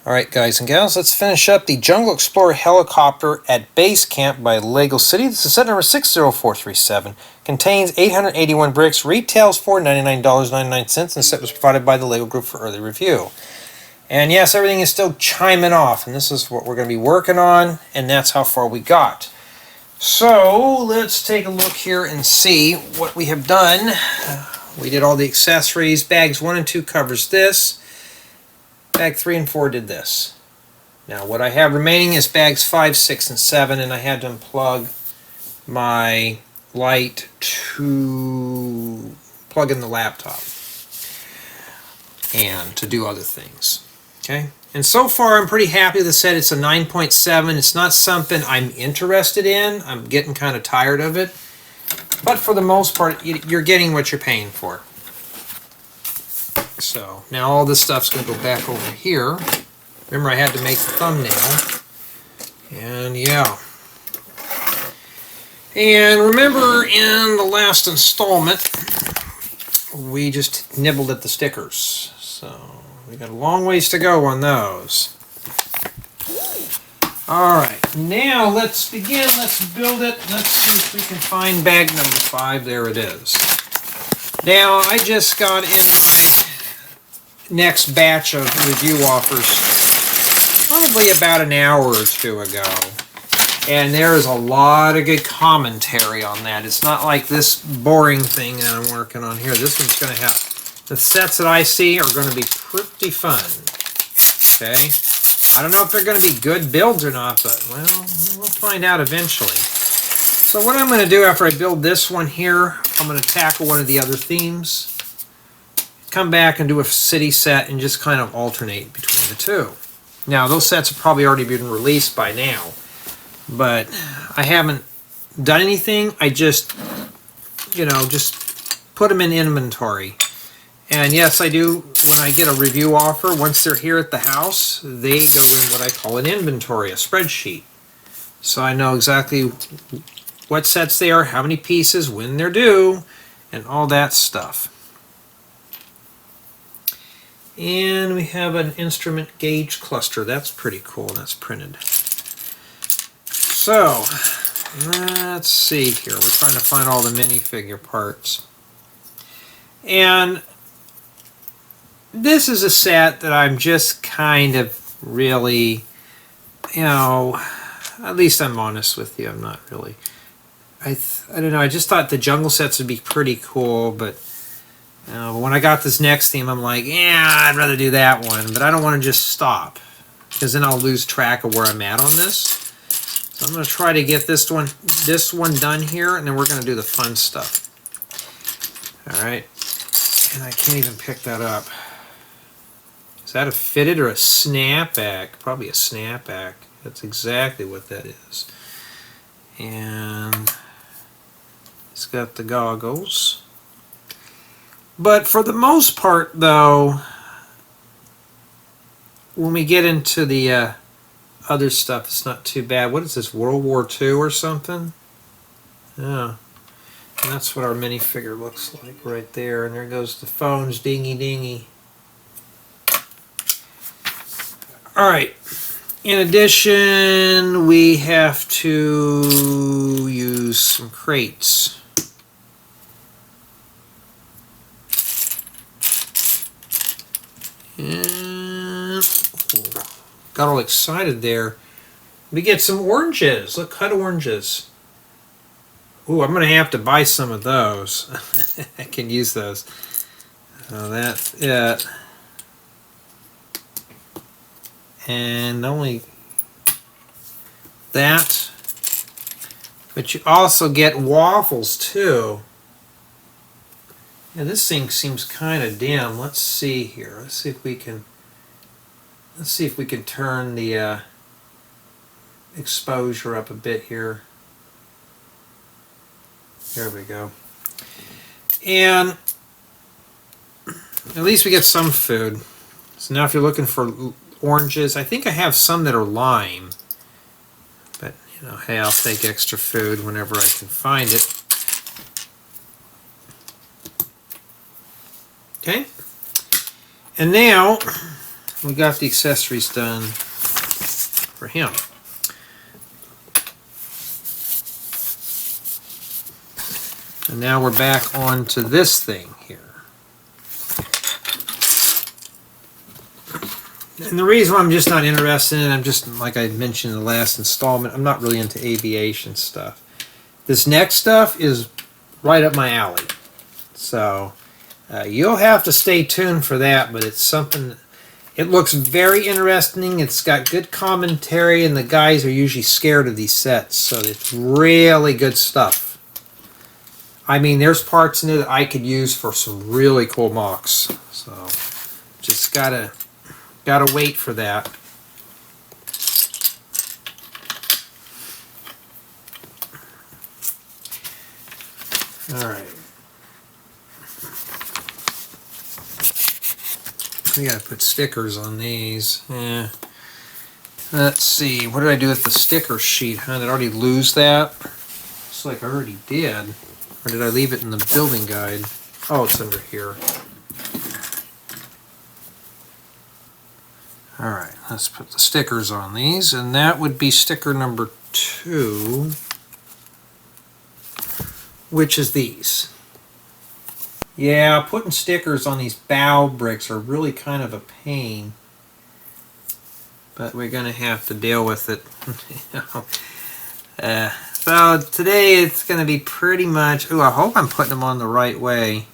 Alright guys and gals, let's finish up the Jungle Explorer helicopter at base camp by Lego City. This is set number 60437. Contains 881 bricks, retails for $99.99, and the set was provided by the Lego Group for early review. And yes, everything is still chiming off, and this is what we're going to be working on, and that's how far we got. So, let's take a look here and see what we have done. We did all the accessories. Bags 1 and 2 covers this. Bag 3 and 4 did this. Now what I have remaining is bags 5, 6, and 7, and I had to unplug my light to plug in the laptop and to do other things. Okay, and so far I'm pretty happy with the set. It's a 9.7. It's not something I'm interested in. I'm getting kind of tired of it, but for the most part you're getting what you're paying for. So now all this stuff's going to go back over here. Remember, I had to make the thumbnail. And yeah. And remember, in the last installment, we just nibbled at the stickers. So we got a long ways to go on those. Alright, now let's begin. Let's build it. Let's see if we can find bag number 5. There it is. Now, I just got in my next batch of review offers probably about an hour or two ago, and there is a lot of good commentary on that. It's not like this boring thing that I'm working on here. This one's going to have, the sets that I see are going to be pretty fun. Okay, I don't know if they're going to be good builds or not, but well, we'll find out eventually. So what I'm going to do after I build this one here, I'm going to tackle one of the other themes, come back and do a city set, and just kind of alternate between the two. Now, those sets have probably already been released by now, but I haven't done anything. I just, just put them in inventory. And yes, I do, when I get a review offer, once they're here at the house, they go in what I call an inventory, a spreadsheet. So I know exactly what sets they are, how many pieces, when they're due, and all that stuff. And we have an instrument gauge cluster. That's pretty cool. That's printed. So, let's see here. We're trying to find all the minifigure parts. And this is a set that I'm just kind of really, at least I'm honest with you. I'm not really. I don't know. I just thought the jungle sets would be pretty cool, but when I got this next theme, I'm like, yeah, I'd rather do that one, but I don't want to just stop, because then I'll lose track of where I'm at on this. So I'm going to try to get this one done here, and then we're going to do the fun stuff. All right, and I can't even pick that up. Is that a fitted or a snapback? Probably a snapback. That's exactly what that is. And it's got the goggles. But for the most part, though, when we get into the other stuff, it's not too bad. What is this, World War II or something? Yeah. And that's what our minifigure looks like right there. And there goes the phones, dingy dingy. Alright. In addition, we have to use some crates. And got all excited there. We get some oranges. Look, cut oranges. Ooh, I'm going to have to buy some of those. I can use those. So that's it. And not only that, but you also get waffles too. Yeah, this thing seems kind of dim. Let's see here. Let's see if we can turn the exposure up a bit here. There we go. And at least we get some food. So now if you're looking for oranges, I think I have some that are lime. But, hey, I'll take extra food whenever I can find it. Okay, and now we got the accessories done for him. And now we're back on to this thing here. And the reason why I'm just not interested in it, I'm just, like I mentioned in the last installment, I'm not really into aviation stuff. This next stuff is right up my alley. So you'll have to stay tuned for that, but it's something, it looks very interesting. It's got good commentary, and the guys are usually scared of these sets, so it's really good stuff. I mean, there's parts in it that I could use for some really cool mocks. So just gotta wait for that. All right. We gotta put stickers on these. Yeah. Let's see. What did I do with the sticker sheet? Huh? Did I already lose that? Looks like I already did. Or did I leave it in the building guide? Oh, it's under here. Alright, let's put the stickers on these, and that would be sticker number 2, which is these. Yeah, putting stickers on these bow bricks are really kind of a pain, but we're going to have to deal with it. So today it's going to be pretty much, I hope I'm putting them on the right way.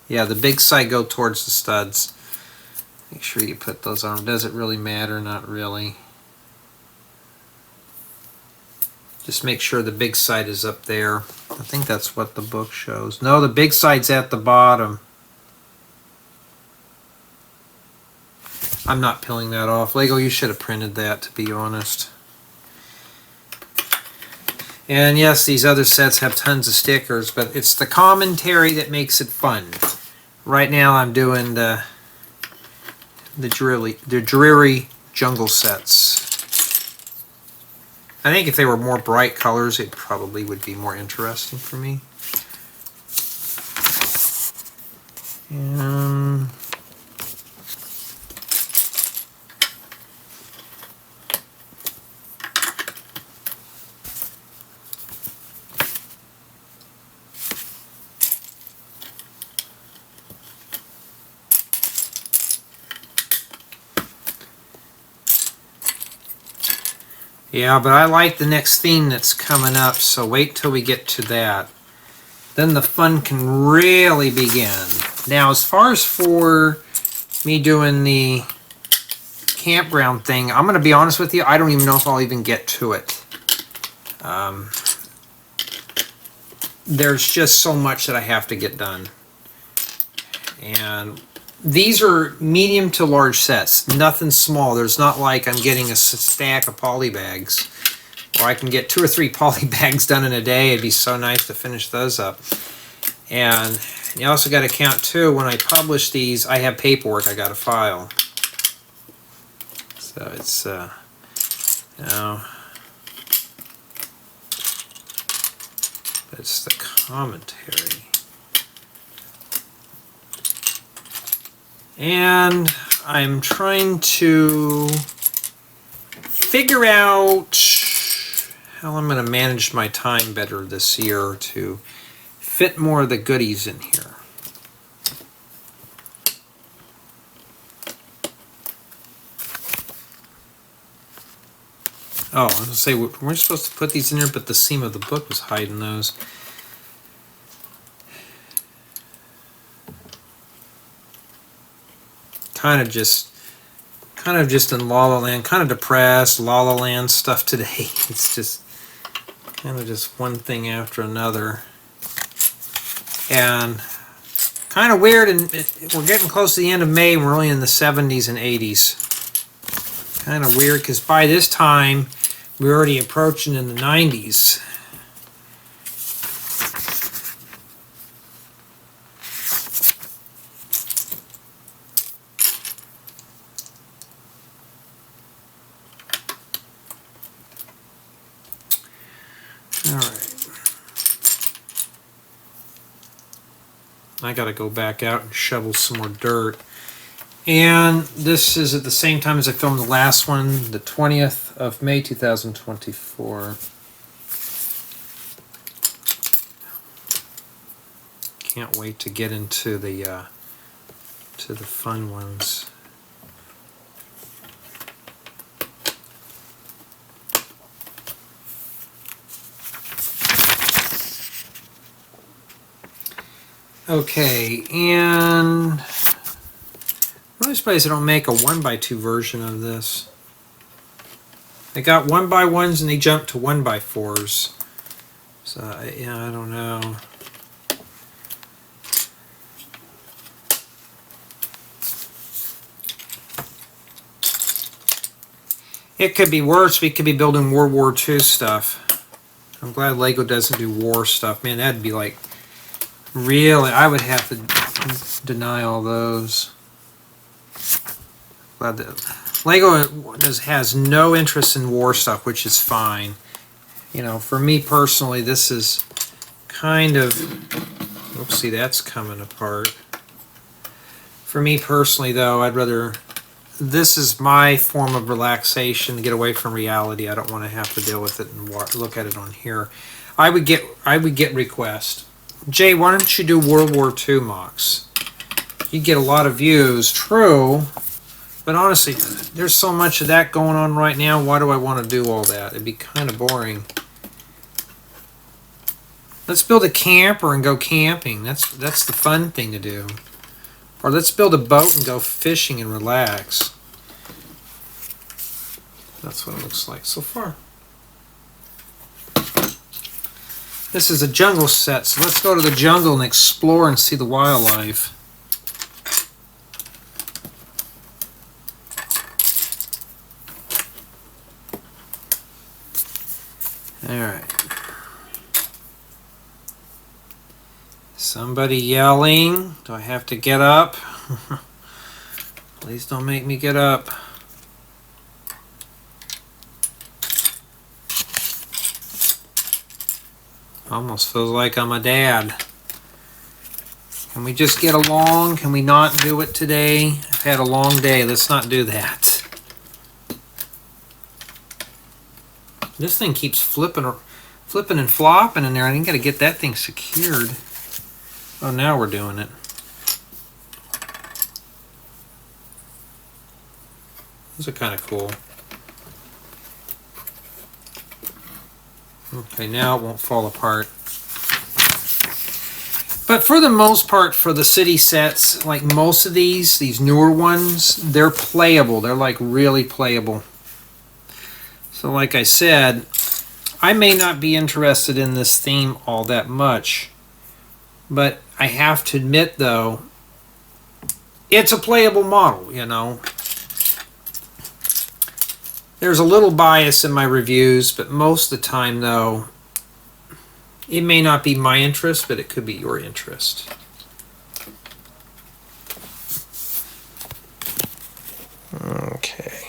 Yeah, the big side go towards the studs. Make sure you put those on. Does it really matter? Not really. Just make sure the big side is up there. I think that's what the book shows. No, the big side's at the bottom. I'm not peeling that off. Lego, you should have printed that, to be honest. And yes, these other sets have tons of stickers, but it's the commentary that makes it fun. Right now I'm doing the dreary jungle sets. I think if they were more bright colors, it probably would be more interesting for me. Yeah, but I like the next theme that's coming up, so wait till we get to that. Then the fun can really begin. Now, as far as for me doing the campground thing, I'm going to be honest with you, I don't even know if I'll even get to it. There's just so much that I have to get done. And these are medium to large sets, nothing small. There's not like I'm getting a stack of poly bags, or I can get 2 or 3 poly bags done in a day. It'd be so nice to finish those up. And you also got to count too, when I publish these, I have paperwork I got to file. So it's, you know, it's the commentary. And I'm trying to figure out how I'm going to manage my time better this year to fit more of the goodies in here. Oh, I was going to say, we're supposed to put these in here, but the seam of the book was hiding those. Kind of just in La La Land, kind of depressed, La La Land stuff today. It's just kind of just one thing after another. And kind of weird, and we're getting close to the end of May, and we're only in the 70s and 80s. Kind of weird, because by this time, we're already approaching in the 90s. I gotta go back out and shovel some more dirt. And this is at the same time as I filmed the last one, the 20th of May 2024. Can't wait to get into the fun ones. Okay, and I'm really surprised they don't make a 1x2 version of this. They got 1x1s and they jumped to 1x4s. So yeah, I don't know. It could be worse. We could be building World War II stuff. I'm glad Lego doesn't do war stuff. Man, that'd be like, really, I would have to deny all those. Glad that Lego has no interest in war stuff, which is fine. You know, for me personally, this is kind of, oopsie, that's coming apart. For me personally, though, I'd rather, this is my form of relaxation to get away from reality. I don't want to have to deal with it and look at it on here. I would get requests. Jay, why don't you do World War II mocks? You get a lot of views, true, but honestly, there's so much of that going on right now. Why do I want to do all that? It'd be kind of boring. Let's build a camper and go camping. That's the fun thing to do. Or let's build a boat and go fishing and relax. That's what it looks like so far. This is a jungle set, so let's go to the jungle and explore and see the wildlife. Alright. Somebody yelling. Do I have to get up? Please don't make me get up. Almost feels like I'm a dad. Can we just get along? Can we not do it today? I've had a long day. Let's not do that. This thing keeps flipping and flopping in there. I got to get that thing secured. Oh, now we're doing it. Those are kind of cool. Okay, now it won't fall apart. But for the most part, for the city sets, like most of these newer ones, they're playable. They're like really playable. So like I said, I may not be interested in this theme all that much. But I have to admit, though, it's a playable model, you know. There's a little bias in my reviews, but most of the time, though, it may not be my interest, but it could be your interest. Okay.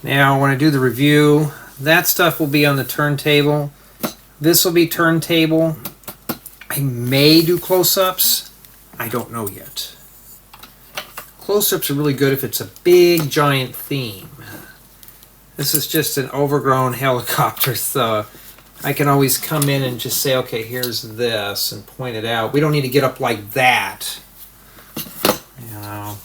Now, when I do the review, that stuff will be on the turntable. This will be turntable. I may do close-ups. I don't know yet. Close-ups are really good if it's a big, giant theme. This is just an overgrown helicopter, so I can always come in and just say, okay, here's this, and point it out. We don't need to get up like that. You know.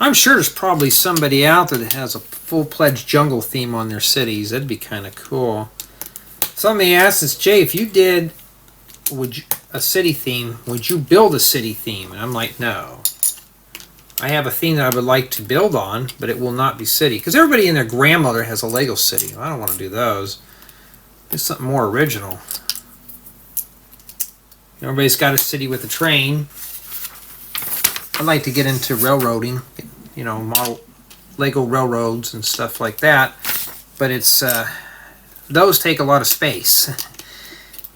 I'm sure there's probably somebody out there that has a full-fledged jungle theme on their cities. That'd be kind of cool. Somebody asked us, Jay, if you did a city theme, would you build a city theme? And I'm like, no. I have a theme that I would like to build on, but it will not be city. Because everybody and their grandmother has a Lego city. I don't want to do those. It's something more original. Everybody's got a city with a train. I'd like to get into railroading, you know, model Lego railroads and stuff like that. But it's those take a lot of space.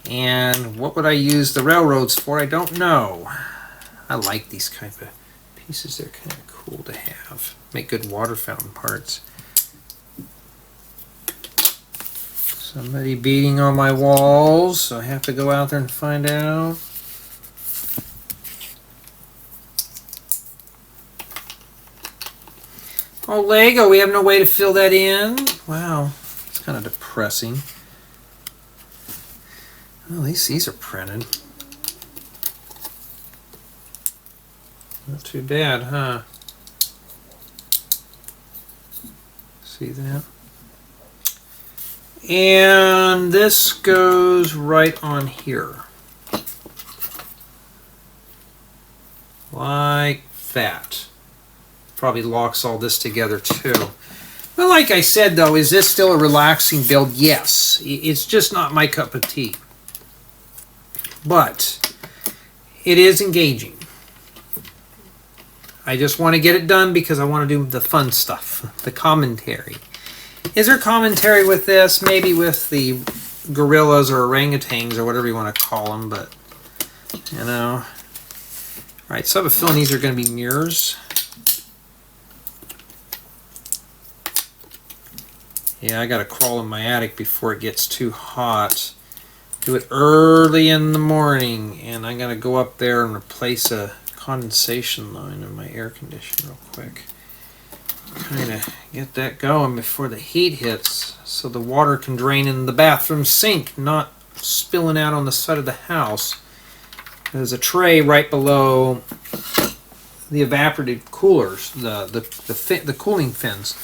And what would I use the railroads for? I don't know. I like these kind of pieces. They're kind of cool to have. Make good water fountain parts. Somebody beating on my walls, so I have to go out there and find out. Oh, Lego, we have no way to fill that in. Wow, it's kind of depressing. Well, at least these are printed. Not too bad, huh? See that? And this goes right on here. Like that. Probably locks all this together too. But like I said though, is this still a relaxing build? Yes. It's just not my cup of tea. But it is engaging. I just want to get it done because I want to do the fun stuff, the commentary. Is there commentary with this? Maybe with the gorillas or orangutans or whatever you want to call them, but you know. Alright, so I have a feeling these are going to be mirrors. Yeah, I got to crawl in my attic before it gets too hot. Do it early in the morning, and I got to go up there and replace a condensation line in my air conditioner real quick. Kind of get that going before the heat hits so the water can drain in the bathroom sink, not spilling out on the side of the house. There's a tray right below the evaporative coolers, the cooling fins,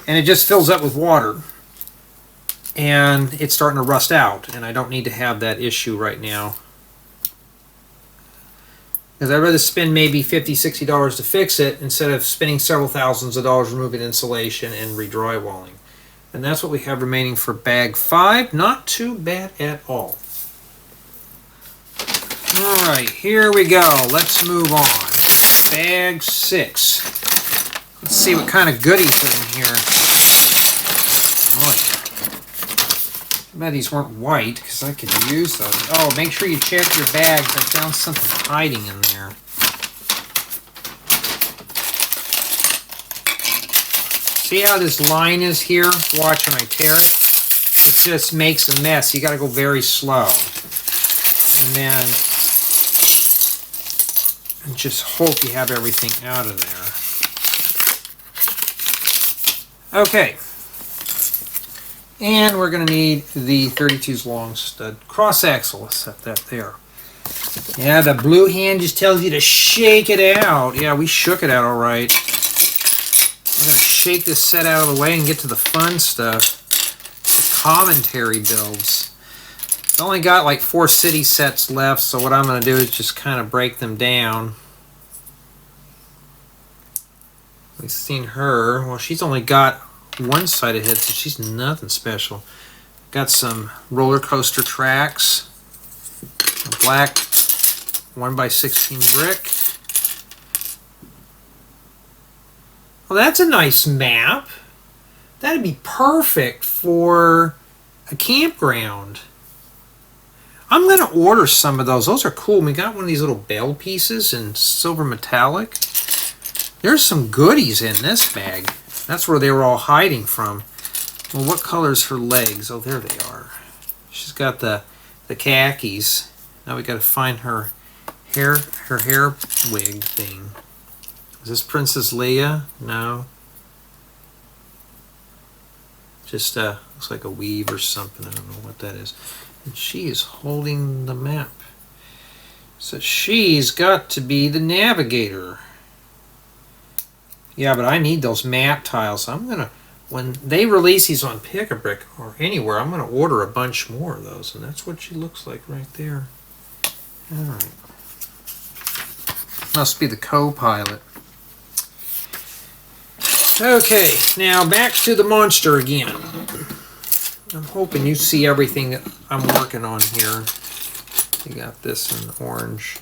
and it just fills up with water and it's starting to rust out, and I don't need to have that issue right now. Because I'd rather spend maybe $50, $60 to fix it instead of spending several thousands of dollars removing insulation and re-drywalling. And that's what we have remaining for bag 5. Not too bad at all. Alright, here we go. Let's move on. Bag 6. Let's see what kind of goodies are in here. Oh yeah. I bet these weren't white, because I could use those. Oh, make sure you check your bags. I found something hiding in there. See how this line is here? Watch when I tear it. It just makes a mess. You got to go very slow. And then just hope you have everything out of there. Okay. And we're going to need the 32's long stud cross axle. Let's set that there. Yeah, the blue hand just tells you to shake it out. Yeah, we shook it out all right. I'm going to shake this set out of the way and get to the fun stuff. The commentary builds. I've only got like 4 city sets left, so what I'm going to do is just kind of break them down. We've seen her. Well, she's only got one-sided head, so she's nothing special. Got some roller coaster tracks, a black 1x16 brick. Well, that's a nice map. That'd be perfect for a campground. I'm going to order some of those. Those are cool. We got one of these little bell pieces in silver metallic. There's some goodies in this bag. That's where they were all hiding from. Well, what color's her legs? Oh, there they are. She's got the khakis. Now we got to find her hair wig thing. Is this Princess Leia? No. Just looks like a weave or something. I don't know what that is. And she is holding the map. So she's got to be the navigator. Yeah, but I need those map tiles. So I'm gonna, when they release these on Pick-a-Brick or anywhere, I'm gonna order a bunch more of those, and that's what she looks like right there. All right. Must be the co-pilot. Okay, now back to the monster again. I'm hoping you see everything that I'm working on here. You got this in orange.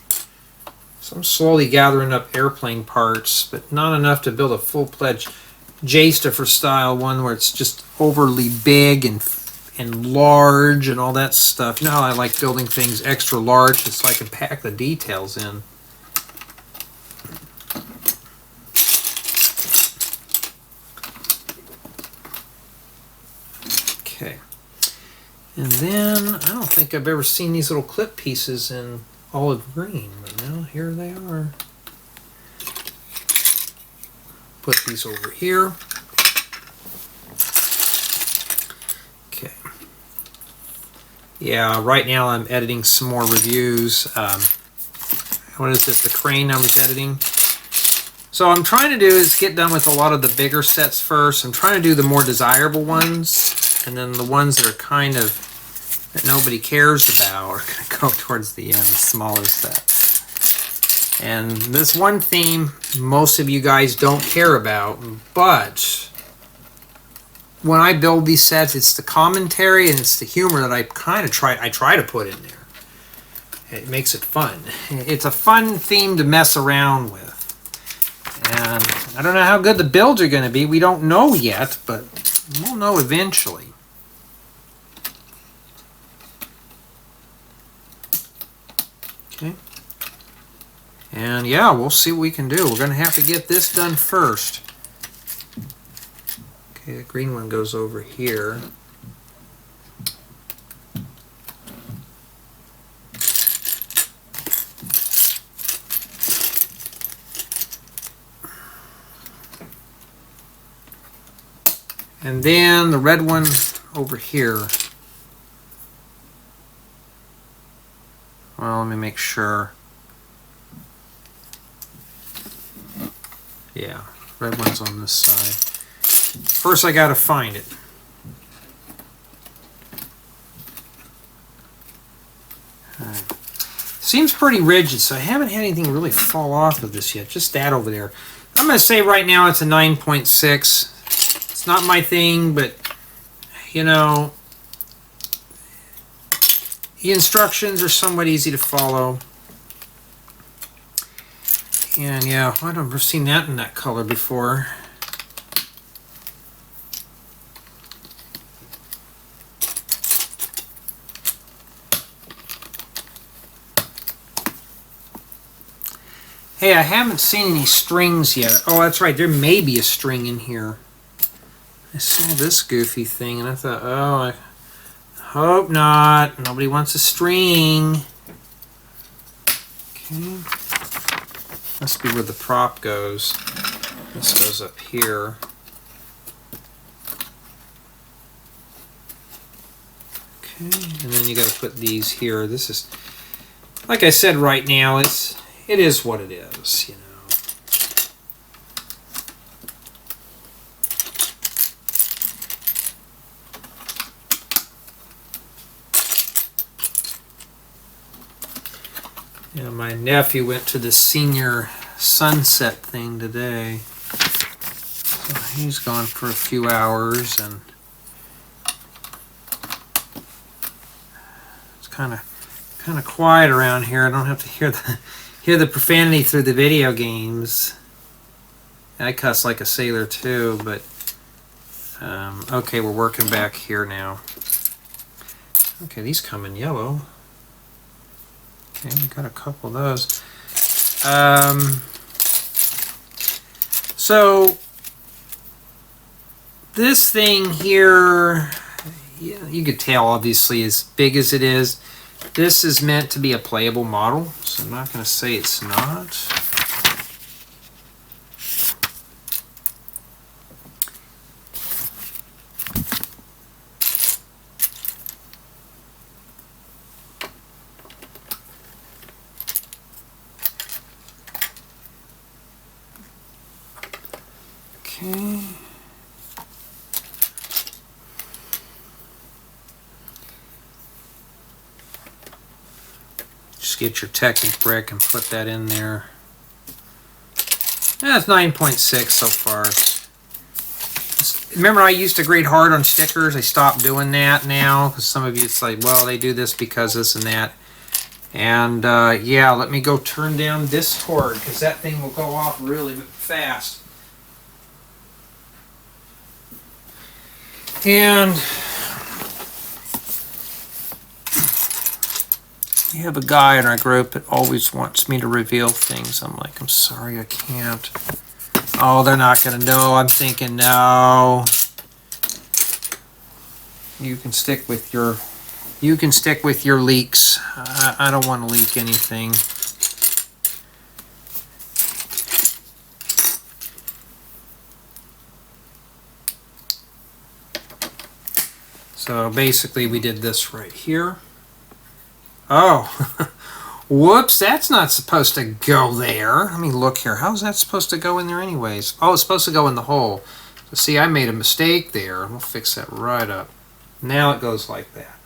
So I'm slowly gathering up airplane parts, but not enough to build a full-fledged J-Stiffer style one where it's just overly big and large and all that stuff. You know how I like building things extra large just so I can pack the details in. Okay. And then, I don't think I've ever seen these little clip pieces in olive green, but now here they are. Put these over here. Okay. Yeah, right now I'm editing some more reviews. What is this, the crane I was editing? So what I'm trying to do is get done with a lot of the bigger sets first. I'm trying to do the more desirable ones, and then the ones that are kind of that nobody cares about are going to go towards the end, smaller sets. And this one theme most of you guys don't care about, but when I build these sets, it's the commentary and it's the humor that I try to put in there. It makes it fun. It's a fun theme to mess around with. And I don't know how good the builds are going to be. We don't know yet, but we'll know eventually. Okay. And yeah, we'll see what we can do. We're going to have to get this done first. Okay, the green one goes over here. And then the red one over here. Well, let me make sure. Yeah, red one's on this side. First I gotta find it. Alright. Seems pretty rigid, so I haven't had anything really fall off of this yet. Just that over there. I'm gonna say right now it's a 9.6. It's not my thing, but you know, the instructions are somewhat easy to follow. And yeah, I've never seen that in that color before. Hey, I haven't seen any strings yet. Oh, that's right, there may be a string in here. I saw this goofy thing and I thought, oh, I hope not. Nobody wants a string. Okay. Must be where the prop goes. This goes up here. Okay, and then you got to put these here. This is, like I said, right now it is what it is, you know. Yeah, my nephew went to the senior sunset thing today. So he's gone for a few hours, and it's kind of quiet around here. I don't have to hear the profanity through the video games. I cuss like a sailor too, but okay, we're working back here now. Okay, these come in yellow. Okay, we got a couple of those. So this thing here, you could tell obviously as big as it is, this is meant to be a playable model, so I'm not going to say it's not. Okay. Just get your Technic brick and put that in there. That's 9.6 so far. Remember I used to grade hard on stickers. I stopped doing that now because some of you it's like, well, they do this because this and that. And yeah, let me go turn down this cord because that thing will go off really fast. And we have a guy in our group that always wants me to reveal things. I'm like, I'm sorry, I can't. Oh, they're not going to know. I'm thinking, no. You can stick with your leaks. I don't want to leak anything. So basically we did this right here. Oh, whoops, that's not supposed to go there. Let me look here. How's that supposed to go in there anyways? Oh, it's supposed to go in the hole. So see, I made a mistake there. We'll fix that right up. Now it goes like that.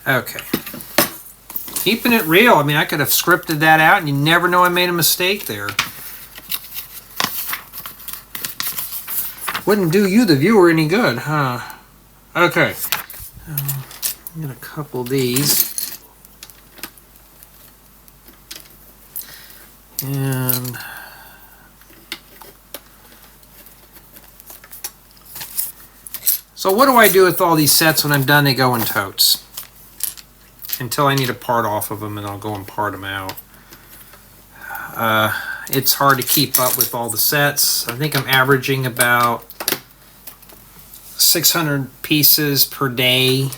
Okay. Keeping it real. I mean, I could have scripted that out and you never know I made a mistake there. Wouldn't do you, the viewer, any good, huh? Okay. I'm going to couple these. And so what do I do with all these sets when I'm done? They go in totes until I need a part off of them, and I'll go and part them out. It's hard to keep up with all the sets. I think I'm averaging about 600 pieces per day.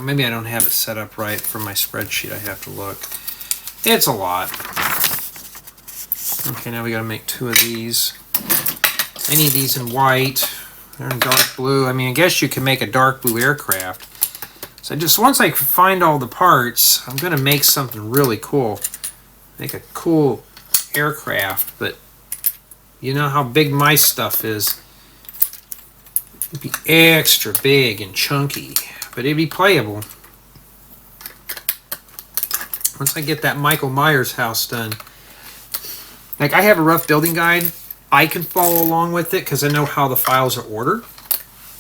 Maybe I don't have it set up right for my spreadsheet. I have to look. It's a lot. Okay, now we gotta make 2 of these. I need these in white. They're in dark blue. I mean, I guess you can make a dark blue aircraft. So just once I find all the parts, I'm gonna make something really cool. Make a cool aircraft, but you know how big my stuff is. It'd be extra big and chunky, but it'd be playable. Once I get that Michael Myers house done. Like, I have a rough building guide. I can follow along with it because I know how the files are ordered.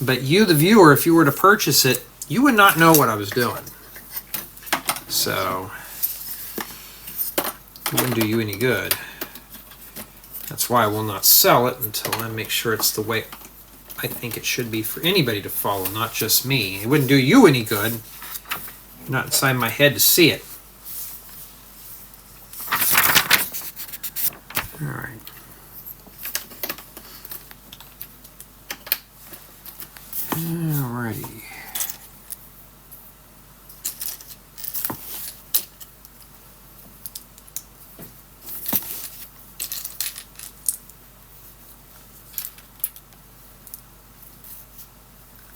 But you, the viewer, if you were to purchase it, you would not know what I was doing. So, it wouldn't do you any good. That's why I will not sell it until I make sure it's the way I think it should be for anybody to follow, not just me. It wouldn't do you any good. You're not inside my head to see it. Alright. Alrighty.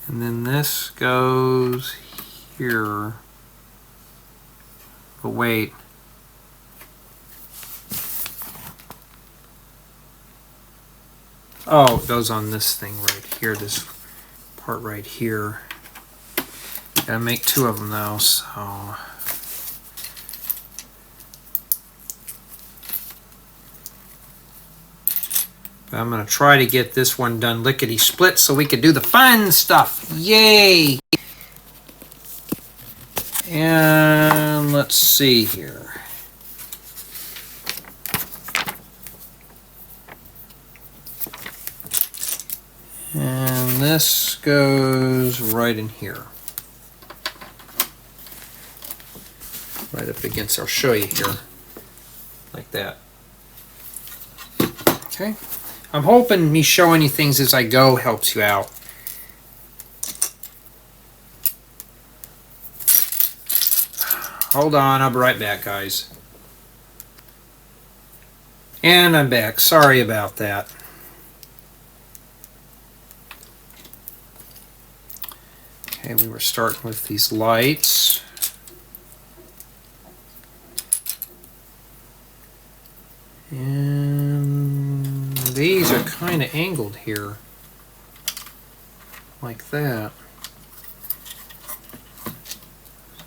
And then this goes here. But wait. Oh, it goes on this thing right here, this part right here. Gotta make 2 of them though, so. But I'm gonna try to get this one done lickety split so we could do the fun stuff. Yay! And let's see here. And this goes right in here. Right up against, I'll show you here. Like that. Okay. I'm hoping me showing you things as I go helps you out. Hold on, I'll be right back, guys. And I'm back. Sorry about that. Okay, we were starting with these lights. And these are kind of angled here. Like that.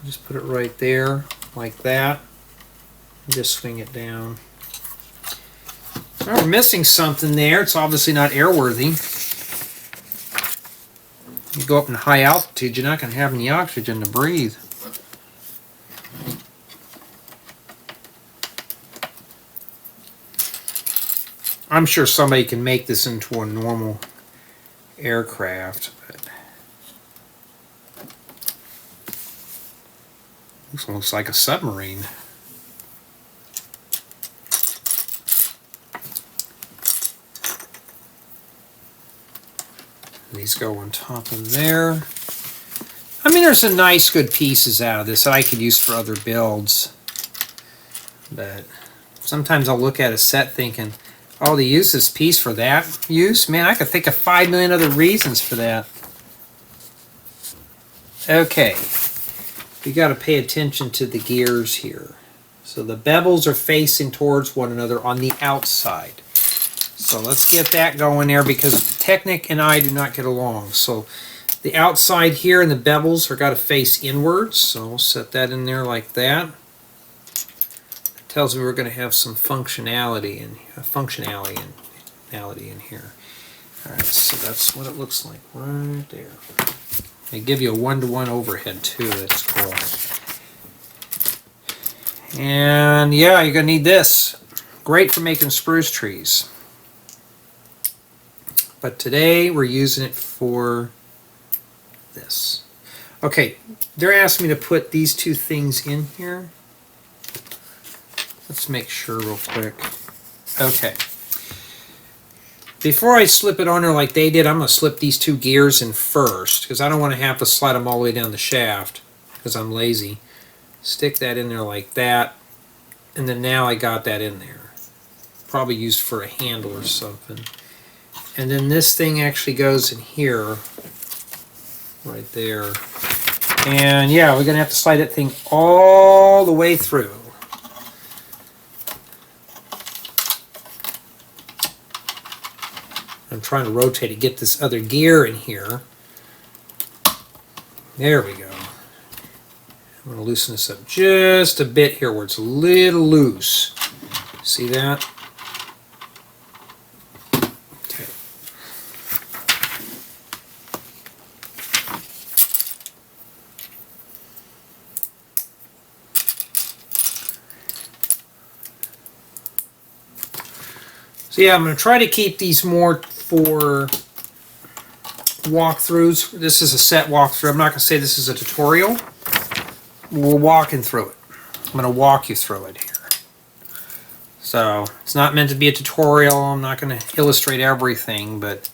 Just put it right there, like that. And just swing it down. So we're missing something there. It's obviously not airworthy. You go up in high altitude, you're not going to have any oxygen to breathe. I'm sure somebody can make this into a normal aircraft, but this one looks like a submarine. These go on top of there. I mean, there's some nice, good pieces out of this that I could use for other builds. But sometimes I'll look at a set thinking, oh, they use this piece for that use? Man, I could think of 5 million other reasons for that. Okay. We got to pay attention to the gears here. So the bevels are facing towards one another on the outside. So let's get that going there because Technic and I do not get along. So the outside here and the bevels are got to face inwards. So we'll set that in there like that. It tells me we're going to have some functionality in here. All right, so that's what it looks like right there. They give you a 1-to-1 overhead too. That's cool. And yeah, you're going to need this. Great for making spruce trees. But today we're using it for this. Okay, they're asking me to put these two things in here. Let's make sure real quick. Okay. Before I slip it on there like they did, I'm going to slip these two gears in first because I don't want to have to slide them all the way down the shaft because I'm lazy. Stick that in there like that, and then now I got that in there. Probably used for a handle or something. And then this thing actually goes in here, right there. And yeah, we're going to have to slide that thing all the way through. I'm trying to rotate it, get this other gear in here. There we go. I'm going to loosen this up just a bit here where it's a little loose. See that? Okay. So yeah, I'm going to try to keep these more for walkthroughs. This is a set walkthrough. I'm not going to say this is a tutorial. We're walking through it. I'm going to walk you through it here. So it's not meant to be a tutorial. I'm not going to illustrate everything, but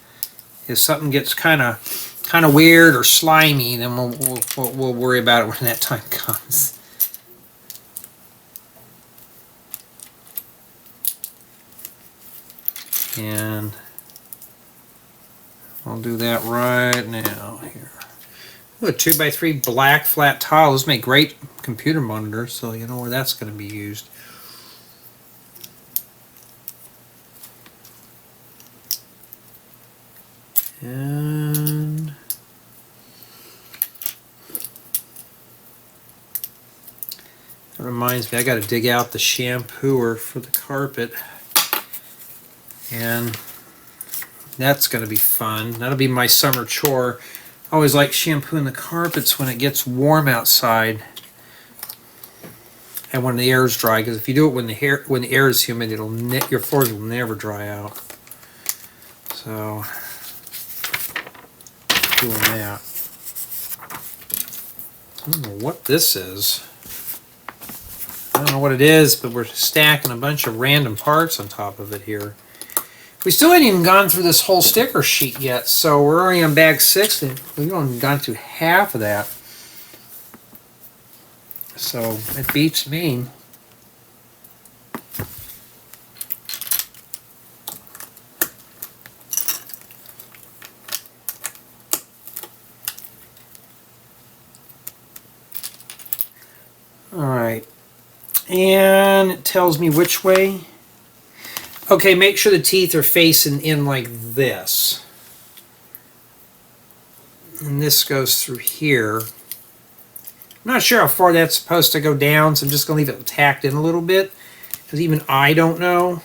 if something gets kind of weird or slimy, then we'll worry about it when that time comes. And I'll do that right now here. Ooh, a 2x3 black flat tile. Those make great computer monitors, so you know where that's going to be used. And that reminds me, I got to dig out the shampooer for the carpet. And that's going to be fun. That'll be my summer chore. I always like shampooing the carpets when it gets warm outside and when the air is dry. Because if you do it when the air is humid, your floors will never dry out. So, doing that. I don't know what this is. I don't know what it is, but we're stacking a bunch of random parts on top of it here. We still haven't even gone through this whole sticker sheet yet, so we're already on bag 6 and we've only gone through half of that. So it beats me. Alright, and it tells me which way. Okay, make sure the teeth are facing in like this. And this goes through here. I'm not sure how far that's supposed to go down, so I'm just going to leave it tacked in a little bit, because even I don't know.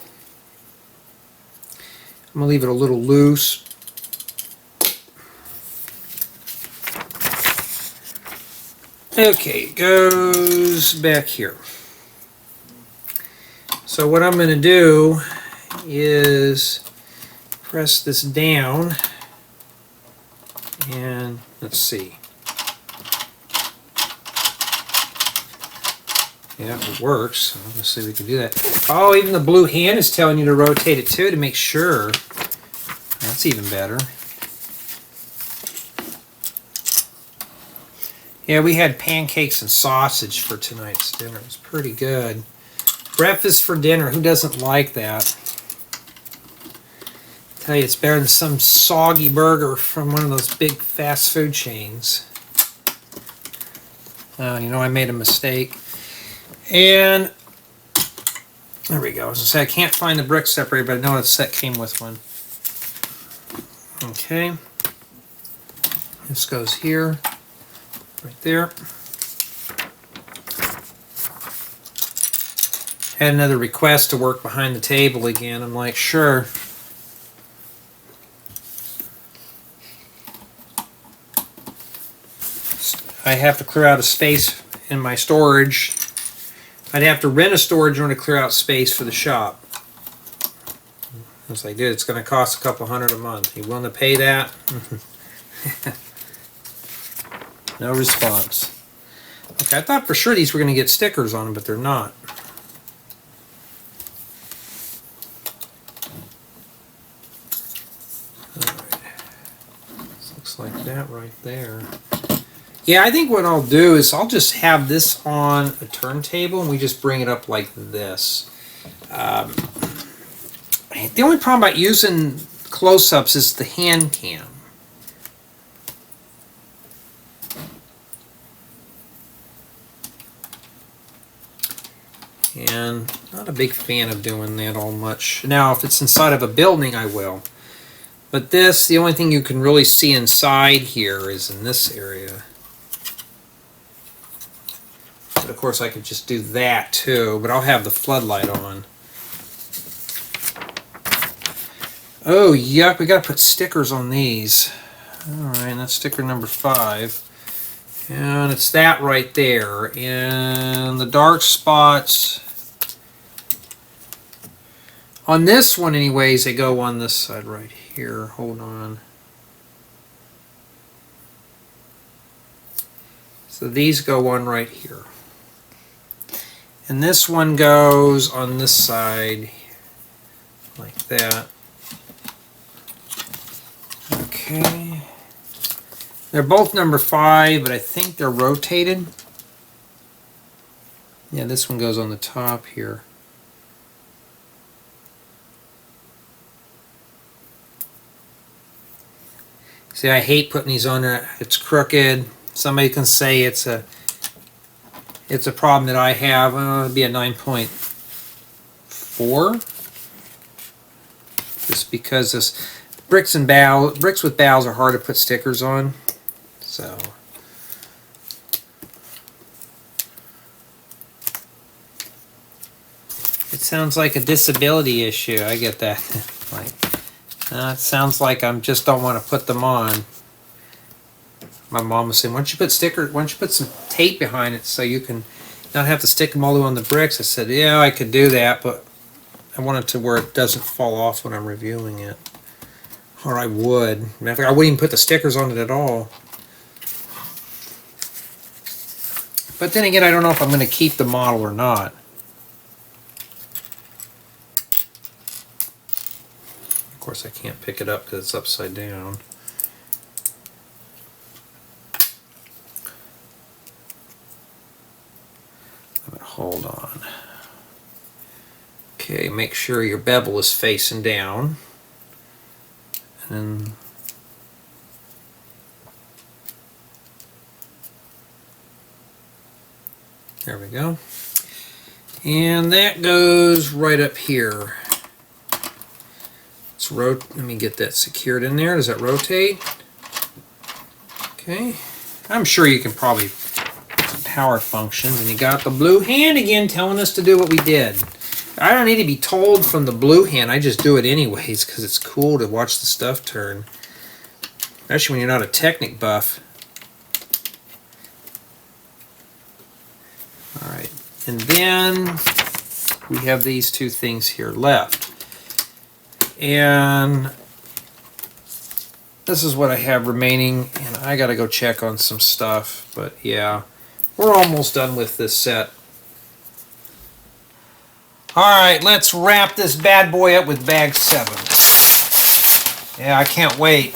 I'm going to leave it a little loose. Okay, it goes back here. So what I'm going to do is press this down, and let's see. Yeah, it works. Let's see if we can do that. Oh, even the blue hand is telling you to rotate it too to make sure. That's even better. Yeah, we had pancakes and sausage for tonight's dinner. It was pretty good. Breakfast for dinner. Who doesn't like that? I tell you, it's better than some soggy burger from one of those big fast food chains. You know, I made a mistake. And there we go. As I say, I can't find the brick separator, but I know the set came with one. Okay. This goes here, right there. Had another request to work behind the table again. I'm like, sure. I have to clear out a space in my storage. I'd have to rent a storage room to clear out space for the shop. I was like, dude, it's going to cost a couple $100 a month. You willing to pay that? No response. Okay, I thought for sure these were going to get stickers on them, but they're not. Looks like that right there. Yeah, I think what I'll do is I'll just have this on a turntable and we just bring it up like this. The only problem about using close-ups is the hand cam. And not a big fan of doing that all much. Now, if it's inside of a building, I will. But this, the only thing you can really see inside here is in this area. But of course, I could just do that too, but I'll have the floodlight on. Oh, yuck, we gotta put stickers on these. Alright, that's sticker number 5. And it's that right there. And the dark spots on this one anyways, they go on this side right here. Hold on. So these go on right here. And this one goes on this side like that. Okay. They're both number 5, but I think they're rotated. Yeah, this one goes on the top here. See, I hate putting these on there. It's crooked. Somebody can say it's a problem that I have. It'd be a 9.4. Just because this bricks with bowels are hard to put stickers on. So it sounds like a disability issue. I get that. Like, it sounds like I just don't want to put them on. My mom was saying, why don't you put some tape behind it so you can not have to stick them all the way on the bricks? I said, yeah, I could do that, but I want it to where it doesn't fall off when I'm reviewing it. Or I would. I wouldn't even put the stickers on it at all. But then again, I don't know if I'm going to keep the model or not. Of course, I can't pick it up because it's upside down. But hold on. Okay, make sure your bevel is facing down. And there we go. And that goes right up here. Let me get that secured in there. Does that rotate? Okay. I'm sure you can probably some power functions. And you got the blue hand again telling us to do what we did. I don't need to be told from the blue hand. I just do it anyways because it's cool to watch the stuff turn. Especially when you're not a Technic buff. Alright. And then we have these two things here left. And this is what I have remaining, and I gotta go check on some stuff, but yeah, we're almost done with this set. Alright, let's wrap this bad boy up with bag 7. Yeah, I can't wait.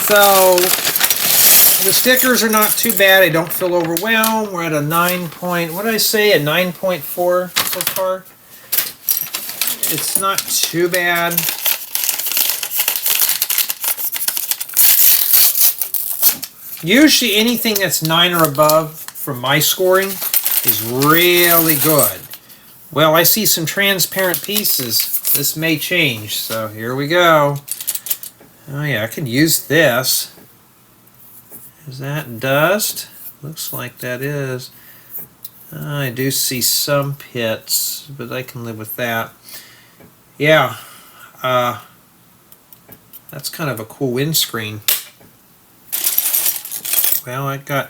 So, the stickers are not too bad. I don't feel overwhelmed. We're at a 9 point, what did I say, a 9.4 so far. It's not too bad. Usually anything that's 9 or above from my scoring is really good. Well, I see some transparent pieces. This may change, so here we go. Oh yeah, I could use this. Is that dust? Looks like that is. I do see some pits, but I can live with that. Yeah, that's kind of a cool windscreen. Well, I got...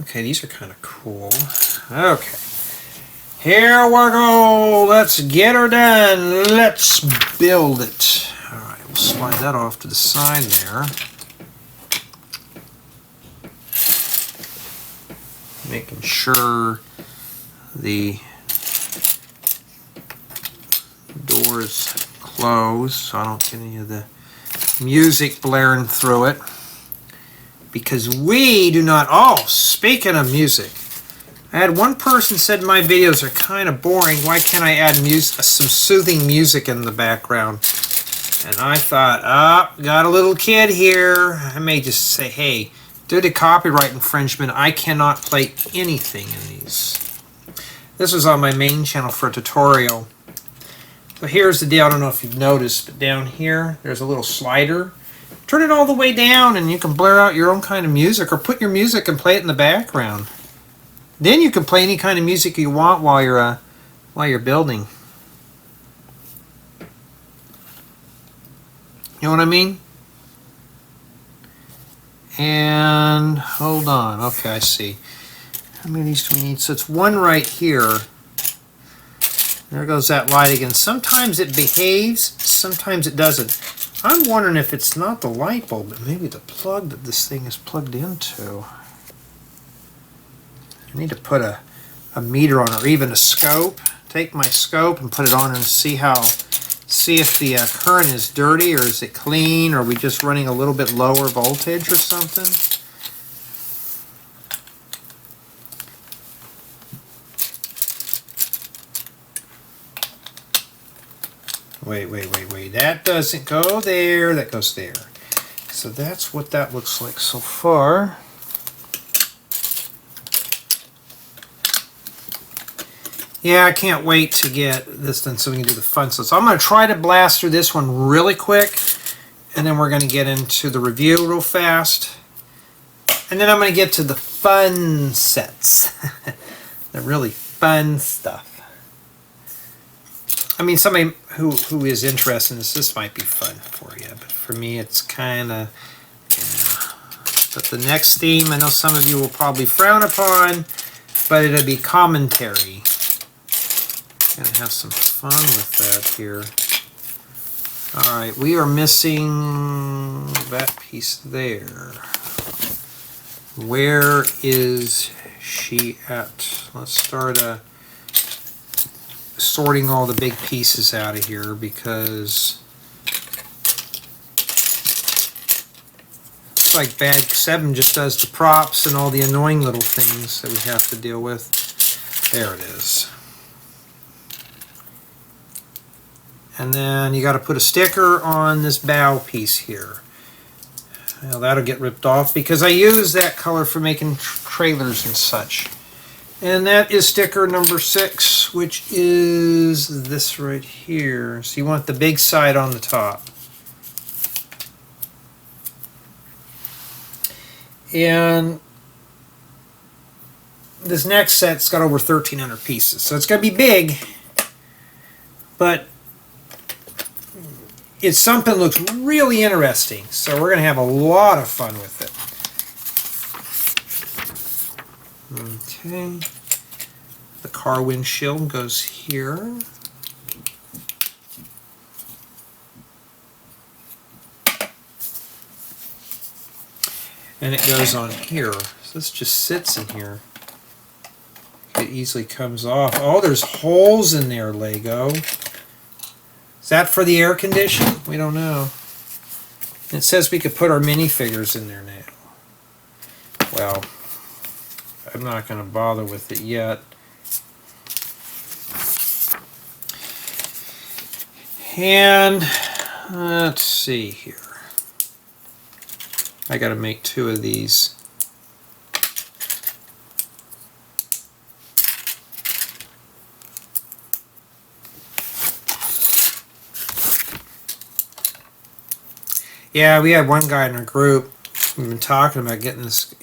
Okay, these are kind of cool. Okay. Here we go. Let's get her done. Let's build it. Alright, we'll slide that off to the side there. Making sure the door is closed so I don't get any of the music blaring through it. Because we do not... Oh, speaking of music. I had one person said my videos are kind of boring. Why can't I add some soothing music in the background? And I thought, got a little kid here. I may just say, hey, due to copyright infringement, I cannot play anything in these. This was on my main channel for a tutorial. So here's the deal. I don't know if you've noticed, but down here, there's a little slider. Turn it all the way down and you can blare out your own kind of music or put your music and play it in the background. Then you can play any kind of music you want while you're building. You know what I mean? And hold on. Okay, I see. How many of these do we need? So it's one right here. There goes that light again. Sometimes it behaves, sometimes it doesn't. I'm wondering if it's not the light bulb, but maybe the plug that this thing is plugged into. I need to put a meter on it, or even a scope. Take my scope and put it on and see if the current is dirty or is it clean, or are we just running a little bit lower voltage or something. Wait. That doesn't go there. That goes there. So that's what that looks like so far. Yeah, I can't wait to get this done so we can do the fun stuff. So I'm going to try to blast through this one really quick, and then we're going to get into the review real fast. And then I'm going to get to the fun sets. The really fun stuff. I mean, somebody who is interested in this might be fun for you, but for me it's kind of... Yeah. But the next theme, I know some of you will probably frown upon, but it'll be commentary. Gonna have some fun with that here. Alright, we are missing that piece there. Where is she at? Let's start sorting all the big pieces out of here, because looks like bag 7 just does the props and all the annoying little things that we have to deal with. There it is. And then you got to put a sticker on this bow piece here. Well, that'll get ripped off because I use that color for making trailers and such. And that is sticker number 6, which is this right here. So you want the big side on the top. And this next set's got over 1,300 pieces. So it's going to be big, but it's something that looks really interesting. So we're going to have a lot of fun with it. Okay. The car windshield goes here. and it goes on here. So this just sits in here. It easily comes off. Oh, there's holes in there, Lego. Is that for the air condition? We don't know. It says we could put our minifigures in there now. Well, I'm not going to bother with it yet. And let's see here. I got to make 2 of these. Yeah, we had one guy in our group. We've been talking about getting this.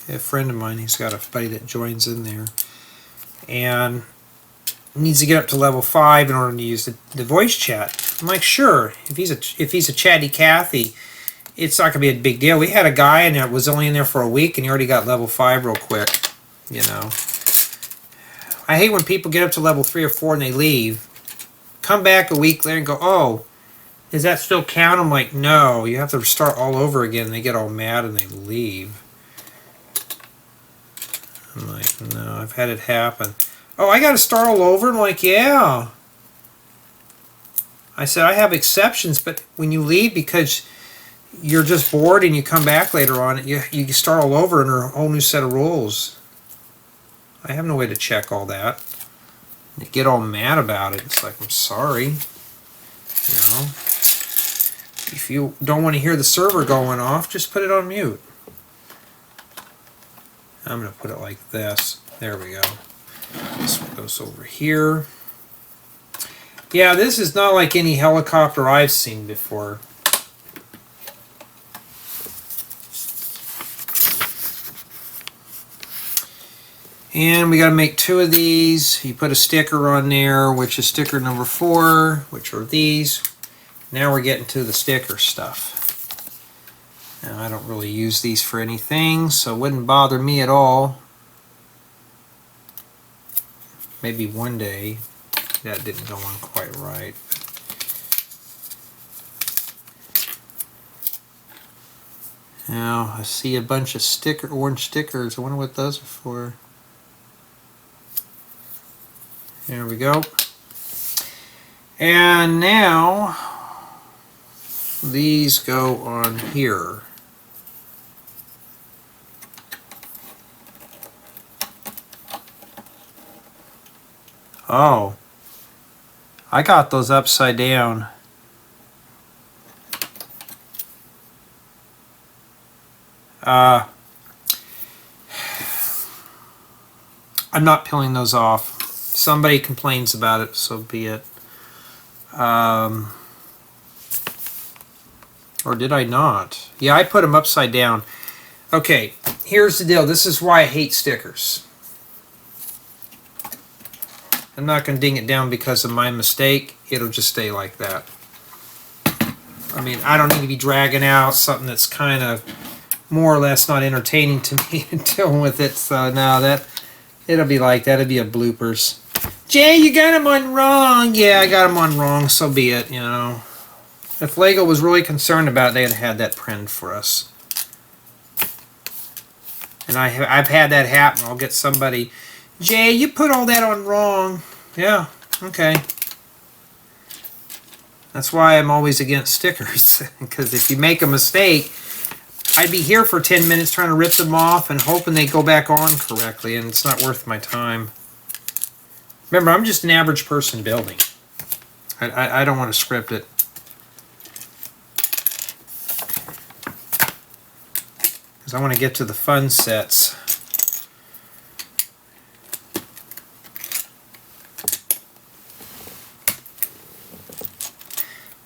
A friend of mine, he's got a buddy that joins in there, and needs to get up to level 5 in order to use the voice chat. I'm like, sure. If he's a chatty Cathy, it's not gonna be a big deal. We had a guy in there that was only in there for a week, and he already got level 5 real quick. You know, I hate when people get up to level 3 or 4 and they leave, come back a week later and go, oh, does that still count? I'm like, no, you have to start all over again. They get all mad and they leave. I'm like, no, I've had it happen. Oh, I got to start all over? I'm like, yeah. I said, I have exceptions, but when you leave because you're just bored and you come back later on, you start all over under a whole new set of rules. I have no way to check all that. They get all mad about it. It's like, I'm sorry. You know? If you don't want to hear the server going off, just put it on mute. I'm going to put it like this. There we go. This one goes over here. Yeah, this is not like any helicopter I've seen before. And we got to make 2 of these. You put a sticker on there, which is sticker number 4, which are these. Now we're getting to the sticker stuff. Now I don't really use these for anything, so it wouldn't bother me at all. Maybe one day. That didn't go on quite right. Now I see a bunch of orange stickers. I wonder what those are for. There we go. And now these go on here. Oh, I got those upside down. I'm not peeling those off. Somebody complains about it, so be it. Or did I not? Yeah, I put them upside down. Okay, here's the deal. This is why I hate stickers. I'm not going to ding it down because of my mistake. It'll just stay like that. I mean, I don't need to be dragging out something that's kind of more or less not entertaining to me and dealing with it. So now it'll be like that. It'll be a bloopers. Jay, you got them on wrong. Yeah, I got them on wrong. So be it, you know. If Lego was really concerned about it, they'd have had that printed for us. And I've had that happen. I'll get somebody, Jay, you put all that on wrong. Yeah, okay. That's why I'm always against stickers. Because if you make a mistake, I'd be here for 10 minutes trying to rip them off and hoping they go back on correctly, and it's not worth my time. Remember, I'm just an average person building. I don't want to script it. Because I want to get to the fun sets.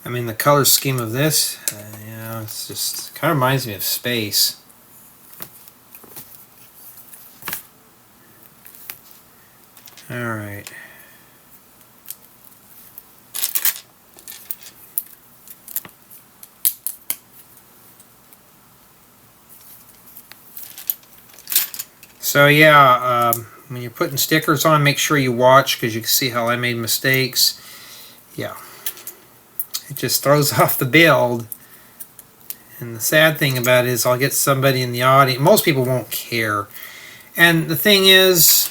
I mean, the color scheme of this, yeah, it's just kind of reminds me of space. All right. So yeah, when you're putting stickers on, make sure you watch because you can see how I made mistakes. Yeah. It just throws off the build. And the sad thing about it is I'll get somebody in the audience. Most people won't care. And the thing is,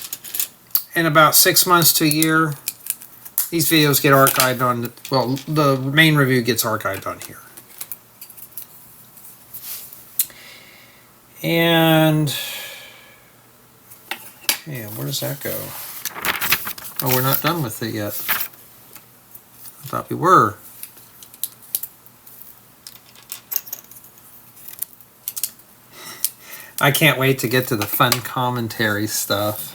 in about 6 months to a year, these videos get archived on, well, the main review gets archived on here. And, okay, where does that go? Oh, we're not done with it yet. I thought we were. I can't wait to get to the fun commentary stuff.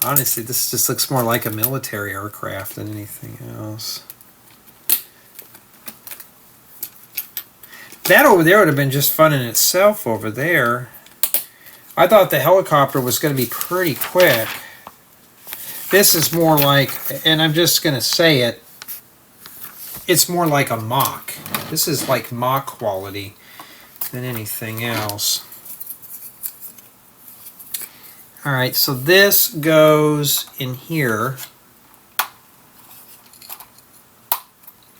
Honestly, this just looks more like a military aircraft than anything else. That over there would have been just fun in itself over there. I thought the helicopter was going to be pretty quick. This is more like, and I'm just going to say it, it's more like a mock. This is like mock quality than anything else. Alright, so this goes in here,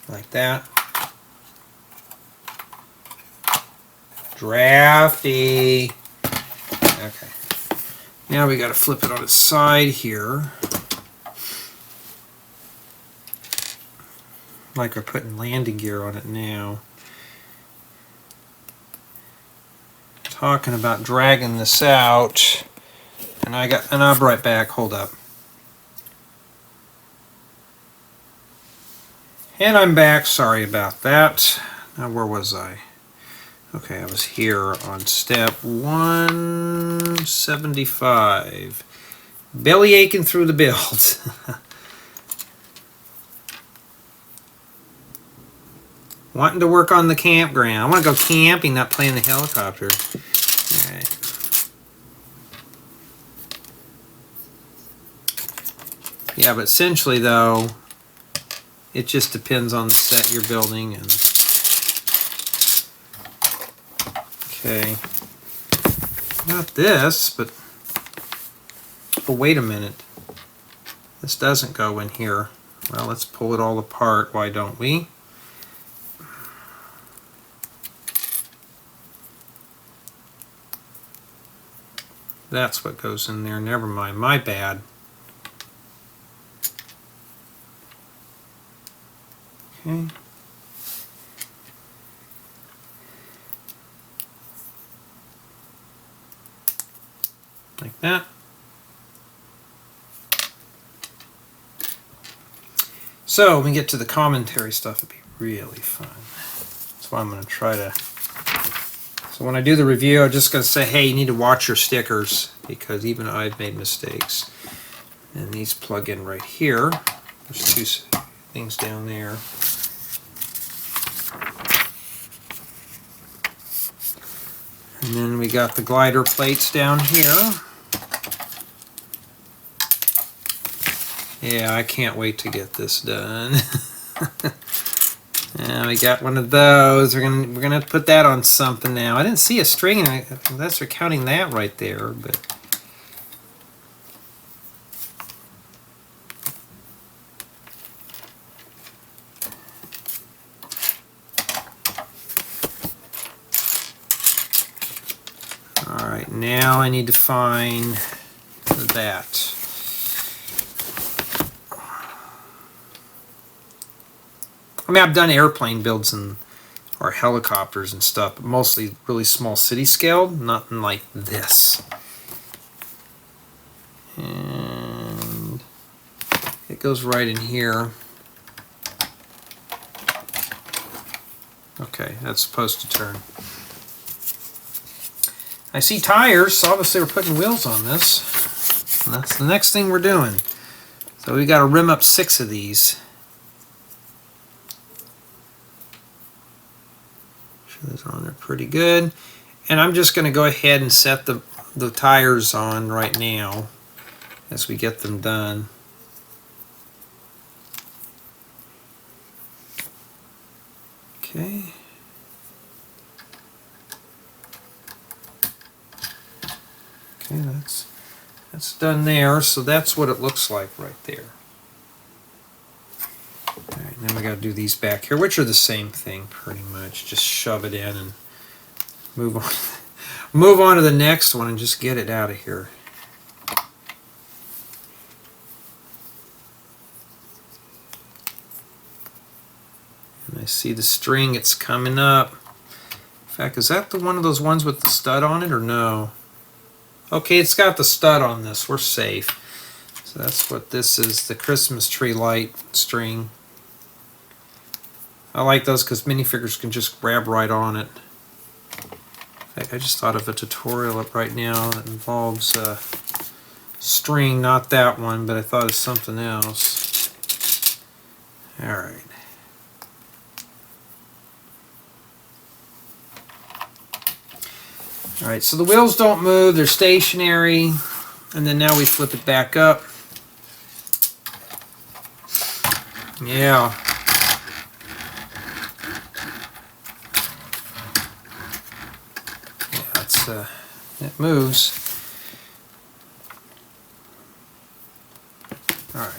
like that. Drafty. Okay. Now we got to flip it on its side here. Like we're putting landing gear on it now. Talking about dragging this out. And I'll be right back. Hold up. And I'm back. Sorry about that. Now where was I? Okay, I was here on step 175. Belly aching through the build. Wanting to work on the campground. I want to go camping, not playing the helicopter. Alright. Yeah, but essentially though, it just depends on the set you're building. And okay, not this, but oh, wait a minute. This doesn't go in here. Well, let's pull it all apart. Why don't we? That's what goes in there. Never mind. My bad. Okay. Like that. So when we get to the commentary stuff, it'd be really fun. That's why I'm going to try to. So when I do the review, I'm just going to say, hey, you need to watch your stickers because even I've made mistakes. And these plug in right here. There's two things down there. And then we got the glider plates down here. Yeah, I can't wait to get this done. And we got one of those. We're gonna put that on something now. I didn't see a string, unless they're counting that right there, but. All right, now I need to find that. I mean, I've done airplane builds or helicopters and stuff, but mostly really small city scale, nothing like this. And it goes right in here. Okay, that's supposed to turn. I see tires, so obviously we're putting wheels on this. And that's the next thing we're doing. So we got to rim up 6 of these. Those are on there pretty good. And I'm just going to go ahead and set the tires on right now as we get them done. Okay. Okay, that's done there. So that's what it looks like right there. All right, then we got to do these back here, which are the same thing pretty much. Just shove it in and move on. Move on to the next one and just get it out of here. And I see the string, it's coming up. In fact, is that the one of those ones with the stud on it or no? Okay, it's got the stud on this. We're safe. So that's what this is, the Christmas tree light string. I like those because minifigures can just grab right on it. In fact, I just thought of a tutorial up right now that involves a string, not that one, but I thought of something else. Alright. Alright, so the wheels don't move, they're stationary, and then now we flip it back up. Yeah. Yeah, it's it moves. Alright.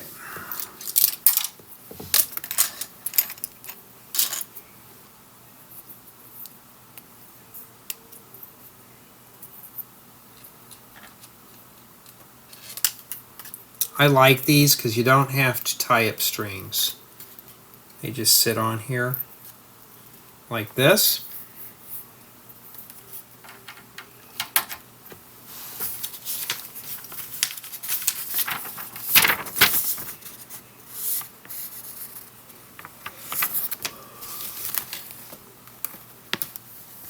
I like these because you don't have to tie up strings. They just sit on here like this.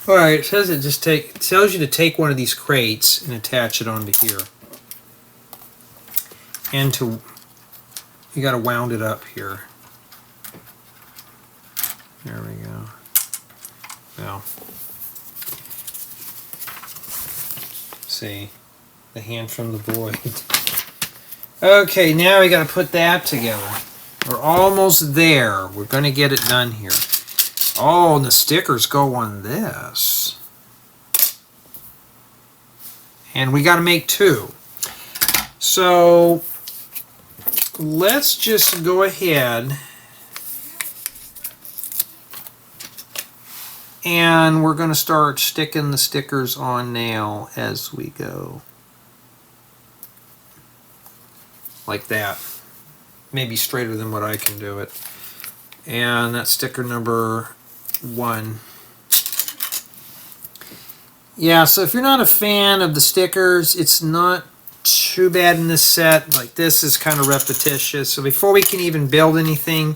Alright, it says it tells you to take one of these crates and attach it onto here. And you got to wound it up here. There we go. Well, see, the hand from the void. Okay, now we got to put that together. We're almost there. We're going to get it done here. Oh, and the stickers go on this. And we got to make two. So let's just go ahead and we're going to start sticking the stickers on now as we go. Like that. Maybe straighter than what I can do it. And that's sticker number 1. Yeah, so if you're not a fan of the stickers, it's not too bad in this set. Like, this is kind of repetitious. So before we can even build anything,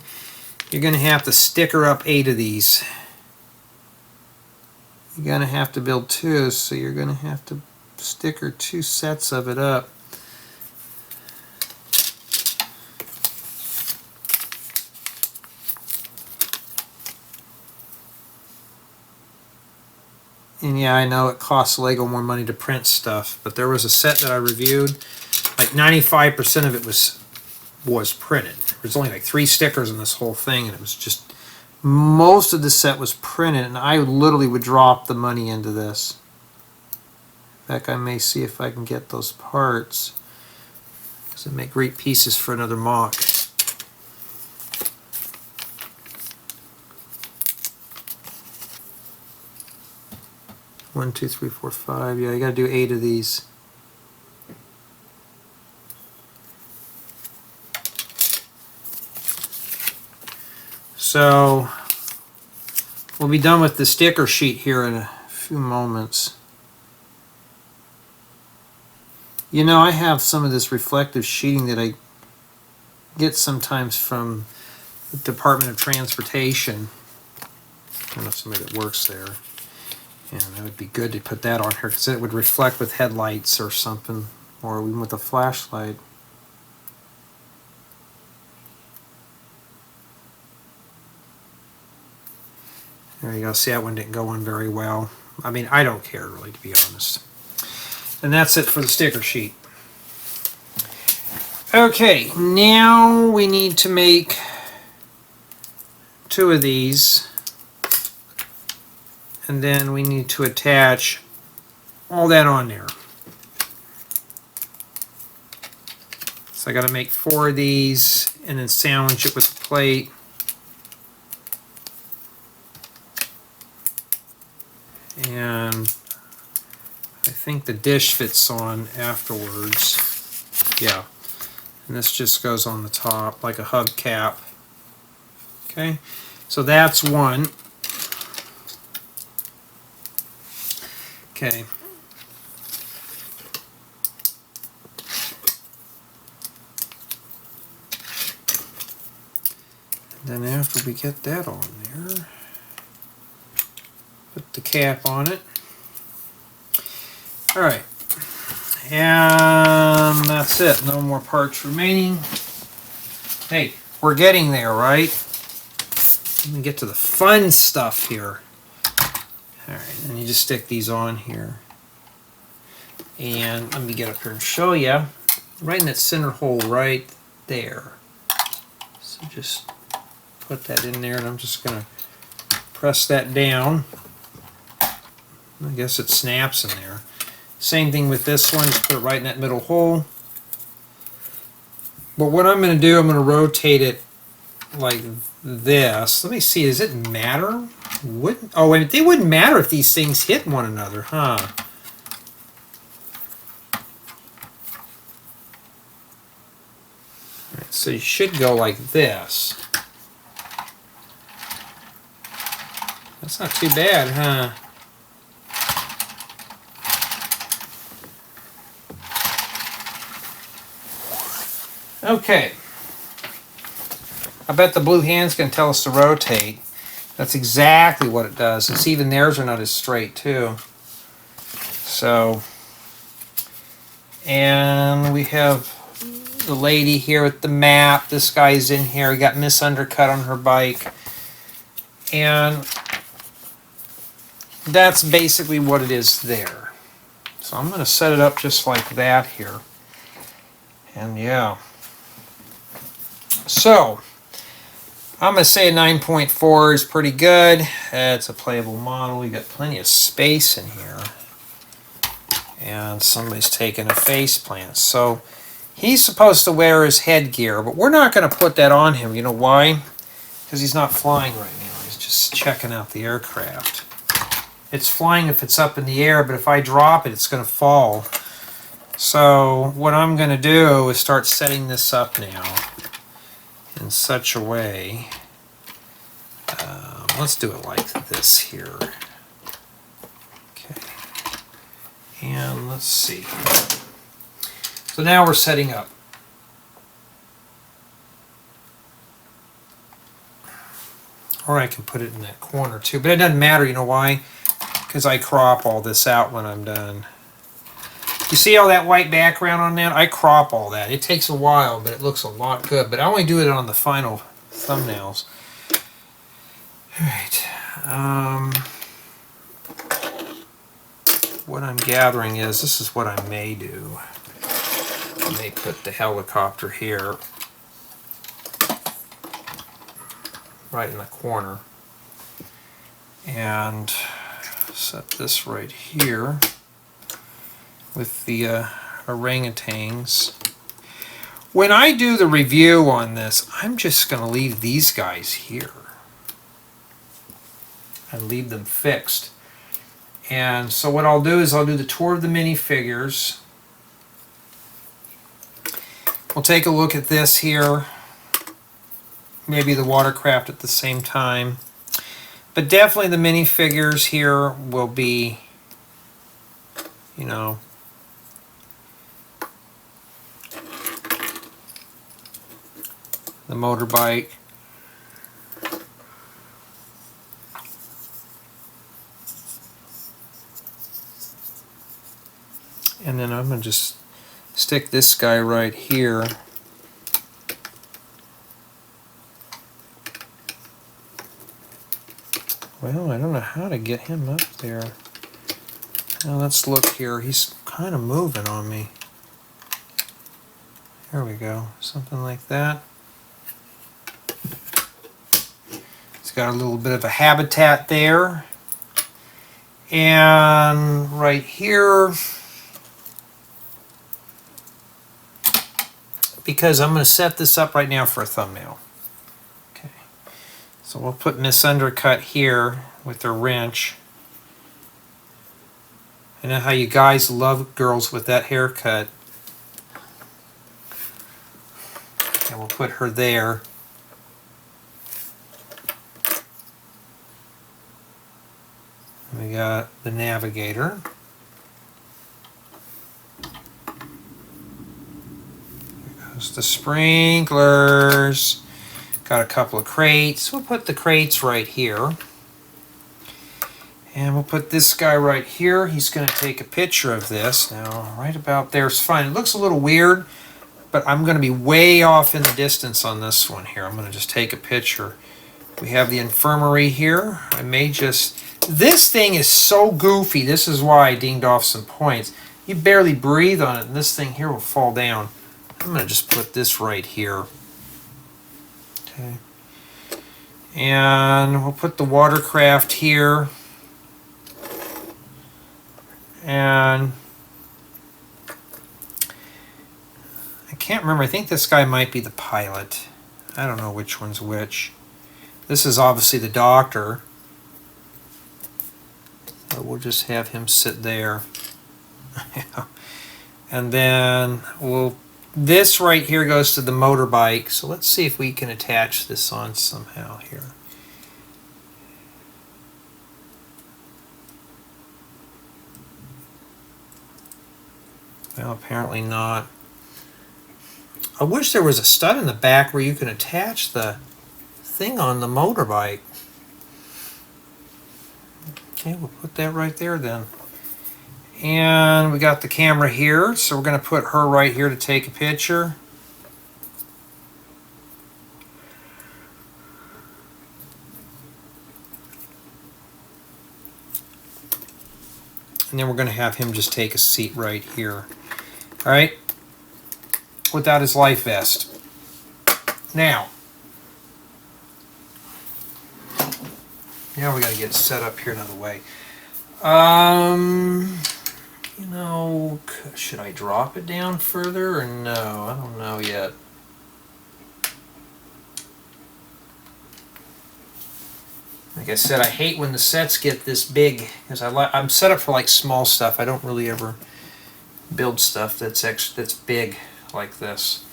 you're going to have to sticker up 8 of these. You're going to have to build 2, so you're going to have to sticker 2 sets of it up. And yeah, I know it costs Lego more money to print stuff, but there was a set that I reviewed, like 95% of it was printed. There was only like 3 stickers in this whole thing, and it was just, most of the set was printed, and I literally would drop the money into this. In fact, I may see if I can get those parts, because they make great pieces for another mock. One, two, three, four, 5. Yeah, you gotta do 8 of these. So we'll be done with the sticker sheet here in a few moments. You know, I have some of this reflective sheeting that I get sometimes from the Department of Transportation. I don't know somebody that works there. And it would be good to put that on here because it would reflect with headlights or something, or even with a flashlight. There you go. See, that one didn't go on very well. I mean, I don't care really, to be honest. And that's it for the sticker sheet. Okay, now we need to make 2 of these. And then we need to attach all that on there. So I got to make 4 of these and then sandwich it with a plate. And I think the dish fits on afterwards. Yeah. And this just goes on the top like a hubcap. Okay, so that's one. Okay. And then after we get that on there, put the cap on it. All right. And that's it. No more parts remaining. Hey, we're getting there, right? Let me get to the fun stuff here. Alright, and you just stick these on here. And let me get up here and show you. Right in that center hole right there. So just put that in there, and I'm just going to press that down. I guess it snaps in there. Same thing with this one, just put it right in that middle hole. But what I'm going to do, I'm going to rotate it like this. Let me see, does it matter? Wouldn't, oh wait, they wouldn't matter if these things hit one another, huh? Right, so you should go like this. That's not too bad, huh? Okay. I bet the blue hand's going to tell us to rotate. That's exactly what it does. And see, even theirs are not as straight, too. So, and we have the lady here with the map. This guy's in here. We got Miss Undercut on her bike. And that's basically what it is there. So I'm going to set it up just like that here. And yeah. So, I'm going to say a 9.4 is pretty good. It's a playable model. We got plenty of space in here. And somebody's taking a face plant. So, he's supposed to wear his headgear, but we're not going to put that on him. You know why? Because he's not flying right now. He's just checking out the aircraft. It's flying if it's up in the air, but if I drop it, it's going to fall. So, what I'm going to do is start setting this up now in such a way. Let's do it like this here. Okay. And let's see. So now we're setting up. Or I can put it in that corner too, but it doesn't matter, you know why? Because I crop all this out when I'm done. You see all that white background on that? I crop all that. It takes a while, but it looks a lot good. But I only do it on the final thumbnails. Alright. What I'm gathering is, this is what I may do. I may put the helicopter here. Right in the corner. And set this right here with the orangutans. When I do the review on this, I'm just going to leave these guys here and leave them fixed. And so what I'll do is I'll do the tour of the minifigures. We'll take a look at this here, maybe the watercraft at the same time. But definitely the minifigures here will be, you know, the motorbike. And then I'm going to just stick this guy right here. Well, I don't know how to get him up there. Now let's look here. He's kind of moving on me. There we go. Something like that. It's got a little bit of a habitat there. And right here, because I'm going to set this up right now for a thumbnail. So we'll put Miss Undercut here with her wrench. I know how you guys love girls with that haircut. And we'll put her there. We got the navigator. There goes the sprinklers. Got a couple of crates. We'll put the crates right here. And we'll put this guy right here. He's going to take a picture of this. Now, right about there is fine. It looks a little weird, but I'm going to be way off in the distance on this one here. I'm going to just take a picture. We have the infirmary here. I may just... This thing is so goofy. This is why I dinged off some points. You barely breathe on it, and this thing here will fall down. I'm going to just put this right here. Okay. And we'll put the watercraft here. And I can't remember. I think this guy might be the pilot. I don't know which one's which. This is obviously the doctor. So we'll just have him sit there. And then this right here goes to the motorbike. So let's see if we can attach this on somehow here. Well, apparently not. I wish there was a stud in the back where you can attach the thing on the motorbike. Okay, we'll put that right there then. And we got the camera here, so we're going to put her right here to take a picture. And then we're going to have him just take a seat right here. All right, without his life vest. Now we got to get it set up here another way. You know, should I drop it down further or no? I don't know yet. Like I said, I hate when the sets get this big because I'm set up for like small stuff. I don't really ever build stuff that's big like this.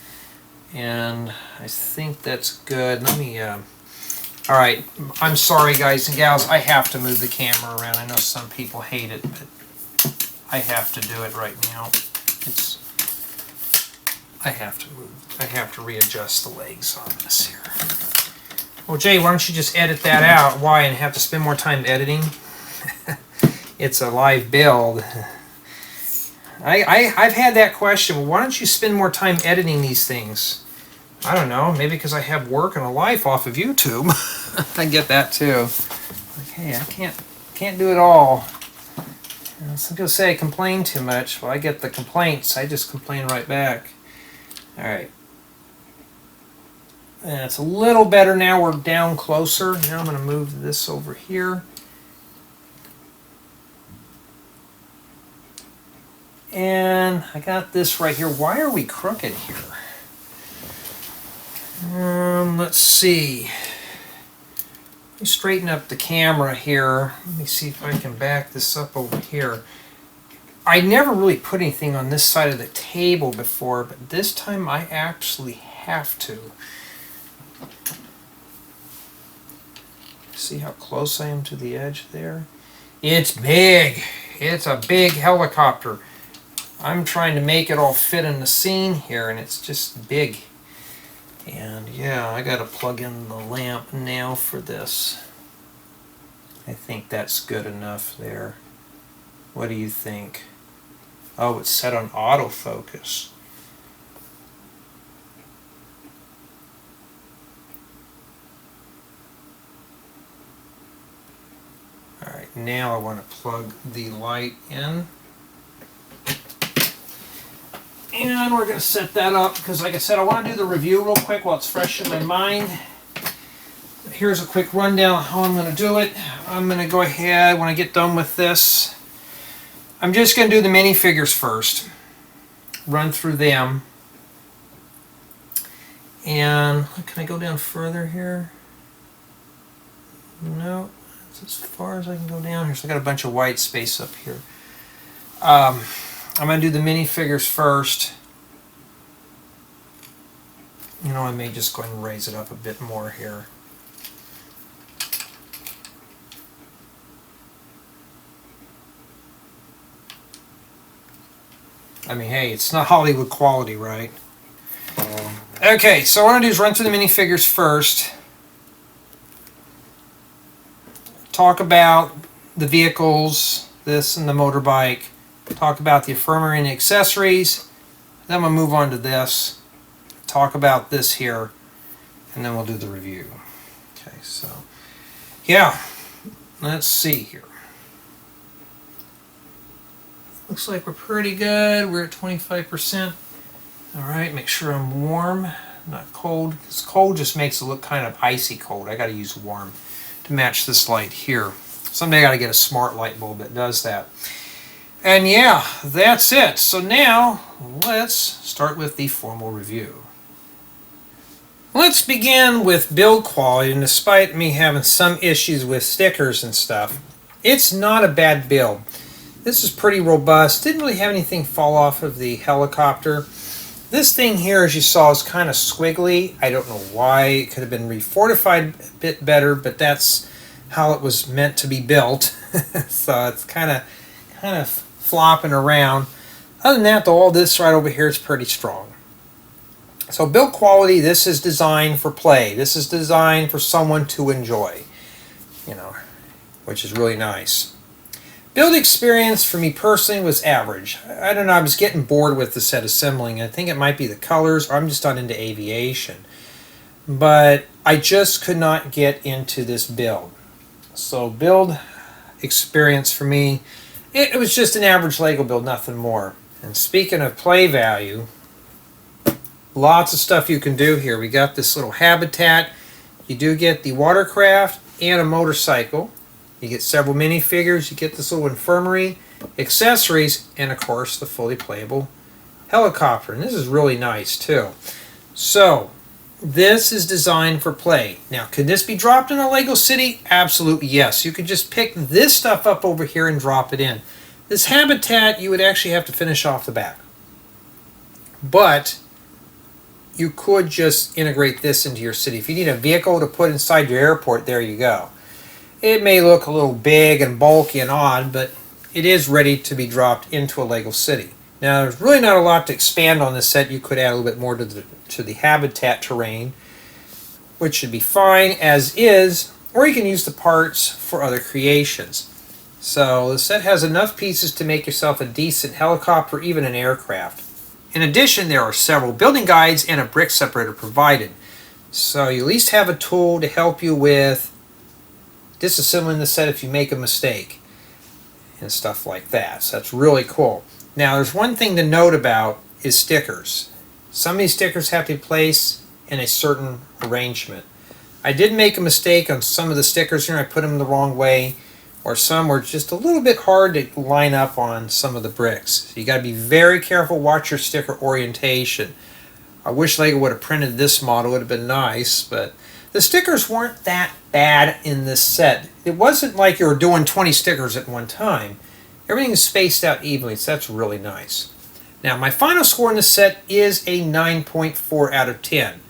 And I think that's good. Let me all right, I'm sorry guys and gals, I have to move the camera around. I know some people hate it, but I have to do it right now. I have to readjust the legs on this here. Well, Jay, why don't you just edit that out? Why, and have to spend more time editing? It's a live build. I've had that question. Well, why don't you spend more time editing these things? I don't know. Maybe because I have work and a life off of YouTube. I get that too. Like, hey, I can't do it all. Some people say I complain too much. Well, I get the complaints. I just complain right back. All right. And it's a little better now. We're down closer. Now I'm going to move this over here. And I got this right here. Why are we crooked here? Let's see. Let me straighten up the camera here. Let me see if I can back this up over here. I never really put anything on this side of the table before, but this time I actually have to. See how close I am to the edge there? It's big. It's a big helicopter. I'm trying to make it all fit in the scene here, and it's just big. And yeah, I got to plug in the lamp now for this. I think that's good enough there. What do you think? Oh, it's set on autofocus. Alright, now I want to plug the light in. And we're going to set that up because, like I said, I want to do the review real quick while it's fresh in my mind. Here's a quick rundown of how I'm going to do it. I'm going to go ahead, when I get done with this, I'm just going to do the minifigures first. Run through them. And can I go down further here? No, that's as far as I can go down here. So I got a bunch of white space up here. I'm going to do the minifigures first. You know, I may just go ahead and raise it up a bit more here. I mean, hey, it's not Hollywood quality, right? Okay, so what I'm going to do is run through the minifigures first. Talk about the vehicles, this and the motorbike. Talk about the infirmary and the accessories. Then I'm going to move on to this. Talk about this here. And then we'll do the review. Okay, so, yeah. Let's see here. Looks like we're pretty good. We're at 25%. Alright, make sure I'm warm, not cold. Because cold just makes it look kind of icy cold. I got to use warm to match this light here. Someday I got to get a smart light bulb that does that. And yeah, that's it. So now, let's start with the formal review. Let's begin with build quality, and despite me having some issues with stickers and stuff, it's not a bad build. This is pretty robust. Didn't really have anything fall off of the helicopter. This thing here, as you saw, is kind of squiggly. I don't know why. It could have been refortified a bit better, but that's how it was meant to be built. So it's kind of flopping around. Other than that, though, all this right over here is pretty strong. So build quality, this is designed for play. This is designed for someone to enjoy, you know, which is really nice. Build experience for me personally was average. I don't know, I was getting bored with the set assembling. I think it might be the colors, or I'm just not into aviation. But I just could not get into this build. So build experience for me, it was just an average Lego build, nothing more. And speaking of play value, lots of stuff you can do here. We got this little habitat. You do get the watercraft and a motorcycle. You get several minifigures, you get this little infirmary, accessories, and of course the fully playable helicopter. And this is really nice too. So, this is designed for play. Now, could this be dropped in a Lego city? Absolutely yes. You could just pick this stuff up over here and drop it in. This habitat, you would actually have to finish off the back. But you could just integrate this into your city. If you need a vehicle to put inside your airport, there you go. It may look a little big and bulky and odd, but it is ready to be dropped into a Lego city. Now, there's really not a lot to expand on this set. You could add a little bit more to the habitat terrain, which should be fine as is, or you can use the parts for other creations. So the set has enough pieces to make yourself a decent helicopter, even an aircraft. In addition, there are several building guides and a brick separator provided. So you at least have a tool to help you with disassembling the set if you make a mistake and stuff like that. So that's really cool. Now there's one thing to note about is stickers. Some of these stickers have to be placed in a certain arrangement. I did make a mistake on some of the stickers here. I put them the wrong way, or some were just a little bit hard to line up on some of the bricks. So you got to be very careful, watch your sticker orientation. I wish Lego would have printed this model, it would have been nice, but the stickers weren't that bad in this set. It wasn't like you were doing 20 stickers at one time. Everything is spaced out evenly, so that's really nice. Now, my final score in this set is a 9.4 out of 10.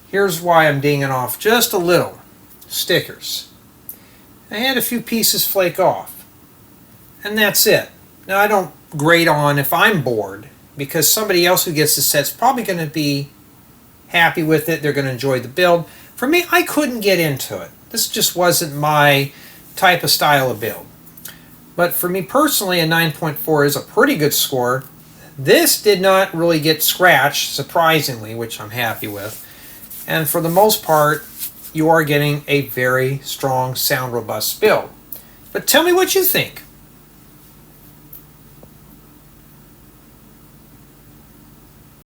Here's why I'm dinging off just a little. Stickers. I had a few pieces flake off. And that's it. Now, I don't grade on if I'm bored, because somebody else who gets the set's probably going to be happy with it. They're going to enjoy the build. For me, I couldn't get into it. This just wasn't my type of style of build. But for me personally, a 9.4 is a pretty good score. This did not really get scratched, surprisingly, which I'm happy with. And for the most part, you are getting a very strong, sound robust build. But tell me what you think.